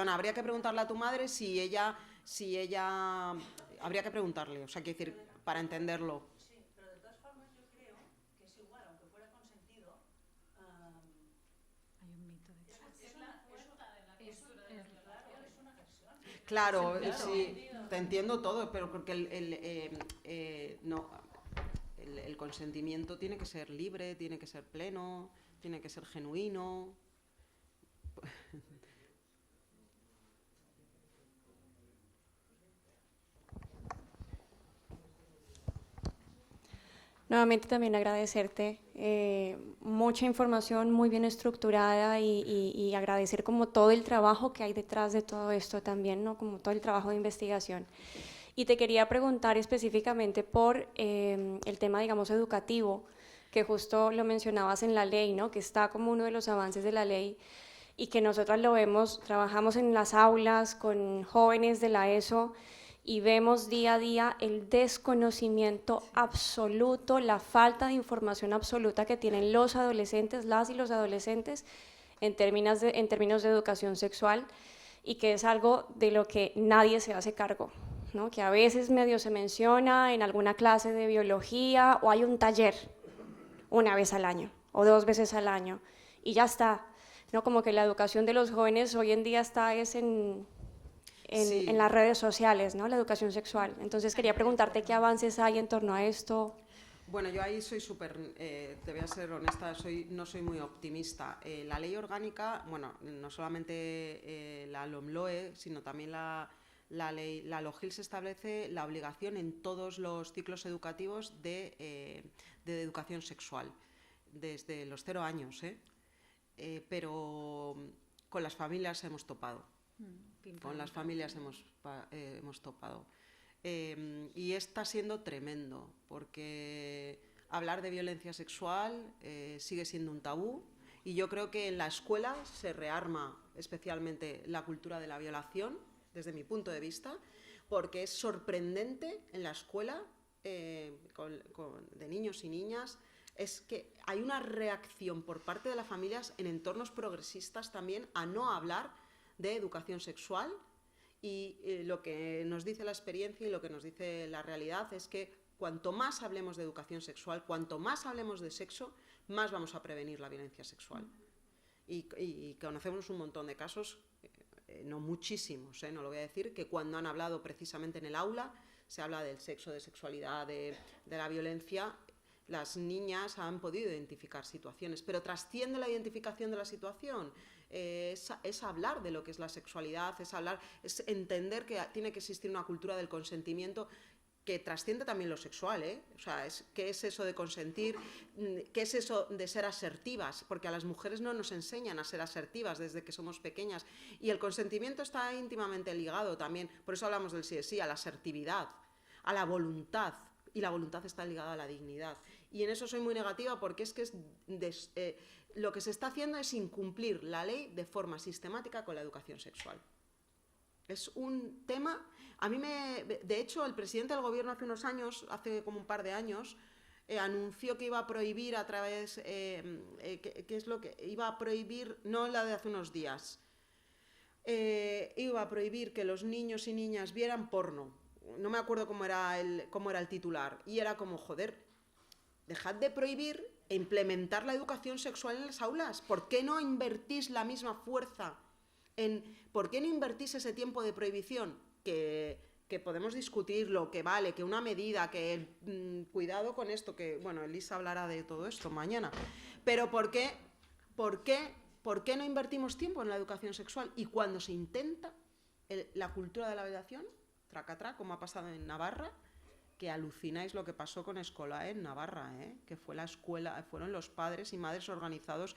Habría que preguntarle a tu madre si ella... Habría que preguntarle, o sea, quiero decir, para entenderlo. Sí, pero de todas formas yo creo que es igual, aunque fuera consentido. Hay un mito de eso. Es una agresión. Claro, sí, te entiendo todo, pero porque el consentimiento tiene que ser libre, tiene que ser pleno, tiene que ser genuino. Nuevamente también agradecerte, mucha información muy bien estructurada y agradecer como todo el trabajo que hay detrás de todo esto también, ¿no? Como todo el trabajo de investigación. Y te quería preguntar específicamente por el tema, digamos, educativo, que justo lo mencionabas en la ley, ¿no? Que está como uno de los avances de la ley y que nosotras lo vemos, trabajamos en las aulas con jóvenes de la ESO y vemos día a día el desconocimiento absoluto, la falta de información absoluta que tienen los adolescentes, las y los adolescentes en términos de educación sexual y que es algo de lo que nadie se hace cargo, ¿no? Que a veces medio se menciona en alguna clase de biología o hay un taller una vez al año o 2 veces al año y ya está, ¿no? Como que la educación de los jóvenes hoy en día está en las redes sociales, ¿no? La educación sexual. Entonces quería preguntarte qué avances hay en torno a esto. Bueno, yo ahí soy súper, te voy a ser honesta, no soy muy optimista. La ley orgánica, bueno, no solamente la LOMLOE, sino también la LOGILS establece la obligación en todos los ciclos educativos de educación sexual, desde los 0 años, pero con las familias hemos topado. Con las familias hemos topado. Y está siendo tremendo, porque hablar de violencia sexual sigue siendo un tabú, y yo creo que en la escuela se rearma especialmente la cultura de la violación, desde mi punto de vista, porque es sorprendente en la escuela, de niños y niñas, es que hay una reacción por parte de las familias en entornos progresistas también a no hablar de educación sexual, y lo que nos dice la experiencia y lo que nos dice la realidad es que cuanto más hablemos de educación sexual, cuanto más hablemos de sexo, más vamos a prevenir la violencia sexual. Y conocemos un montón de casos, no muchísimos, no lo voy a decir, que cuando han hablado precisamente en el aula, se habla del sexo, de sexualidad, de la violencia, las niñas han podido identificar situaciones, pero trasciende la identificación de la situación. Es hablar de lo que es la sexualidad, es entender que tiene que existir una cultura del consentimiento que trasciende también lo sexual, O sea, ¿qué es eso de consentir? ¿Qué es eso de ser asertivas? Porque a las mujeres no nos enseñan a ser asertivas desde que somos pequeñas, y el consentimiento está íntimamente ligado también, por eso hablamos del sí de sí, a la asertividad, a la voluntad, y la voluntad está ligada a la dignidad. Y en eso soy muy negativa, porque lo que se está haciendo es incumplir la ley de forma sistemática con la educación sexual. Es un tema... de hecho, el presidente del gobierno hace unos años, hace como un par de años, anunció que iba a prohibir a través... ¿qué es lo que iba a prohibir? No la de hace unos días. Iba a prohibir que los niños y niñas vieran porno. No me acuerdo cómo era el titular. Y era como, joder, dejad de prohibir e implementar la educación sexual en las aulas. ¿Por qué no invertís la misma fuerza? ¿Por qué no invertís ese tiempo de prohibición? Que podemos discutirlo, que vale, que una medida, que cuidado con esto, que, bueno, Elisa hablará de todo esto mañana. Pero ¿por qué no invertimos tiempo en la educación sexual? Y cuando se intenta la cultura de la violación, tracatrá, como ha pasado en Navarra, que alucináis lo que pasó con Escolae en Navarra, que fue la escuela, fueron los padres y madres organizados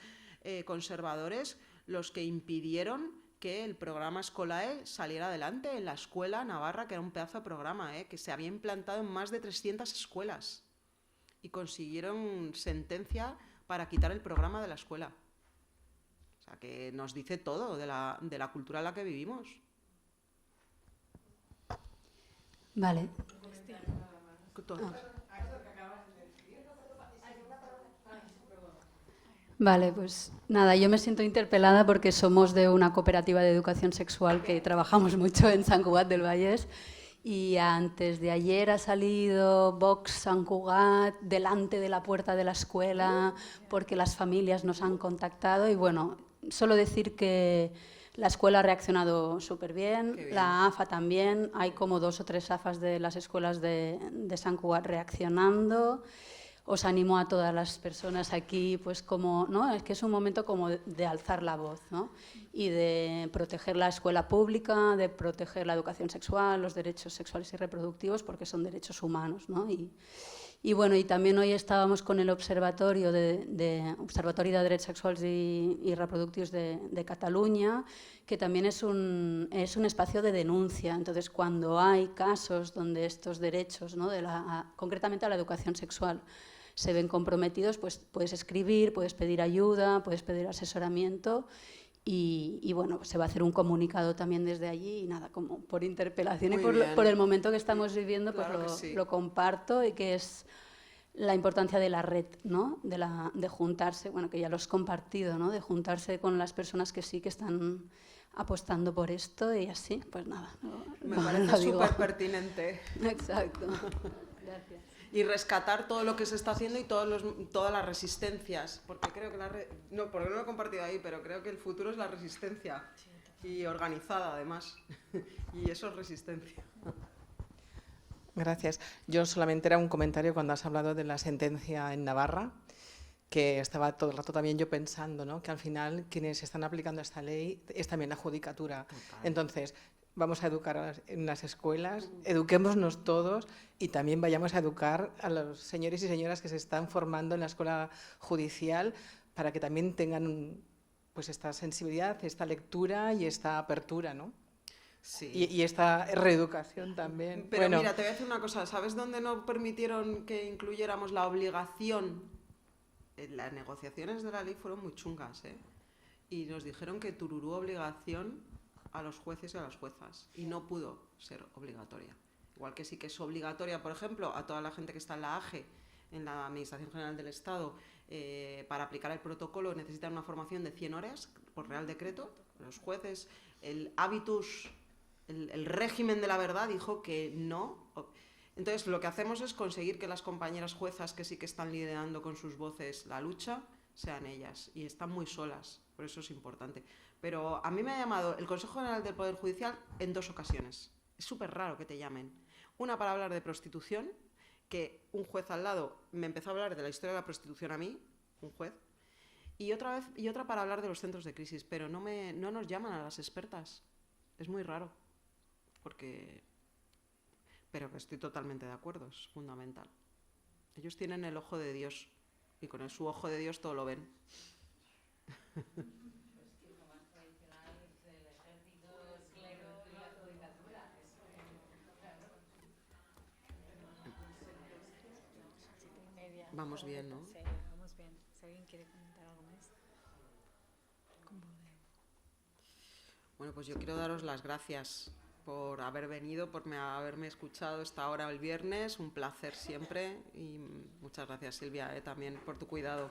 conservadores los que impidieron que el programa Escolae saliera adelante en la escuela Navarra, que era un pedazo de programa, que se había implantado en más de 300 escuelas. y consiguieron sentencia para quitar el programa de la escuela. O sea, que nos dice todo de la cultura en la que vivimos. Vale. Vale, pues nada, yo me siento interpelada porque somos de una cooperativa de educación sexual que trabajamos mucho en Sant Cugat del Vallès y antes de ayer ha salido Vox Sant Cugat delante de la puerta de la escuela porque las familias nos han contactado y bueno, solo decir que la escuela ha reaccionado súper bien, la AFA también, hay como 2 o 3 AFAs de las escuelas de Sant Cugat reaccionando. Os animo a todas las personas aquí, pues como, ¿no? Es que es un momento como de alzar la voz, ¿no? Y de proteger la escuela pública, de proteger la educación sexual, los derechos sexuales y reproductivos, porque son derechos humanos, ¿no? Y bueno, y también hoy estábamos con el Observatorio de Drets Sexuals y Reproductius de Cataluña, que también es un espacio de denuncia. Entonces, cuando hay casos donde estos derechos, ¿no? Concretamente a la educación sexual, se ven comprometidos, pues puedes escribir, puedes pedir ayuda, puedes pedir asesoramiento y bueno, se va a hacer un comunicado también desde allí y nada, como por interpelación Muy y por el momento que estamos viviendo, Claro pues que sí. lo comparto y que es la importancia de la red, ¿no? De juntarse, bueno, que ya lo has compartido, ¿no? De juntarse con las personas que sí que están apostando por esto y así, pues nada. Me lo parece digo. súper pertinente. Exacto. Gracias. Y rescatar todo lo que se está haciendo y todas las resistencias, porque creo que porque no lo he compartido ahí, pero creo que el futuro es la resistencia y organizada además, y eso es resistencia. Gracias. Yo solamente era un comentario cuando has hablado de la sentencia en Navarra, que estaba todo el rato también yo pensando, ¿no? Que al final quienes están aplicando esta ley es también la judicatura. Total. Entonces, vamos a educar en las escuelas, eduquémonos todos y también vayamos a educar a los señores y señoras que se están formando en la escuela judicial para que también tengan pues esta sensibilidad, esta lectura y esta apertura, ¿no? Sí. Y esta reeducación también. Pero bueno, mira, te voy a decir una cosa, ¿sabes dónde no permitieron que incluyéramos la obligación? Las negociaciones de la ley fueron muy chungas, ¿eh? Y nos dijeron que tururú obligación a los jueces y a las juezas, y no pudo ser obligatoria. Igual que sí que es obligatoria, por ejemplo, a toda la gente que está en la AGE, en la Administración General del Estado, para aplicar el protocolo necesitan una formación de 100 horas por Real Decreto. Los jueces, el hábitus, el régimen de la verdad dijo que no. Entonces, lo que hacemos es conseguir que las compañeras juezas que sí que están liderando con sus voces la lucha, sean ellas, y están muy solas, por eso es importante. Pero a mí me ha llamado el Consejo General del Poder Judicial en 2 ocasiones. Es súper raro que te llamen. Una para hablar de prostitución, que un juez al lado me empezó a hablar de la historia de la prostitución a mí, un juez, y otra para hablar de los centros de crisis, pero no nos llaman a las expertas. Es muy raro, pero que estoy totalmente de acuerdo, es fundamental. Ellos tienen el ojo de Dios y con su ojo de Dios todo lo ven. Vamos bien, ¿no? Sí, vamos bien. Si alguien quiere comentar algo más. Bueno, pues yo quiero daros las gracias por haber venido, por haberme escuchado esta hora el viernes. Un placer siempre y muchas gracias, Silvia, también por tu cuidado.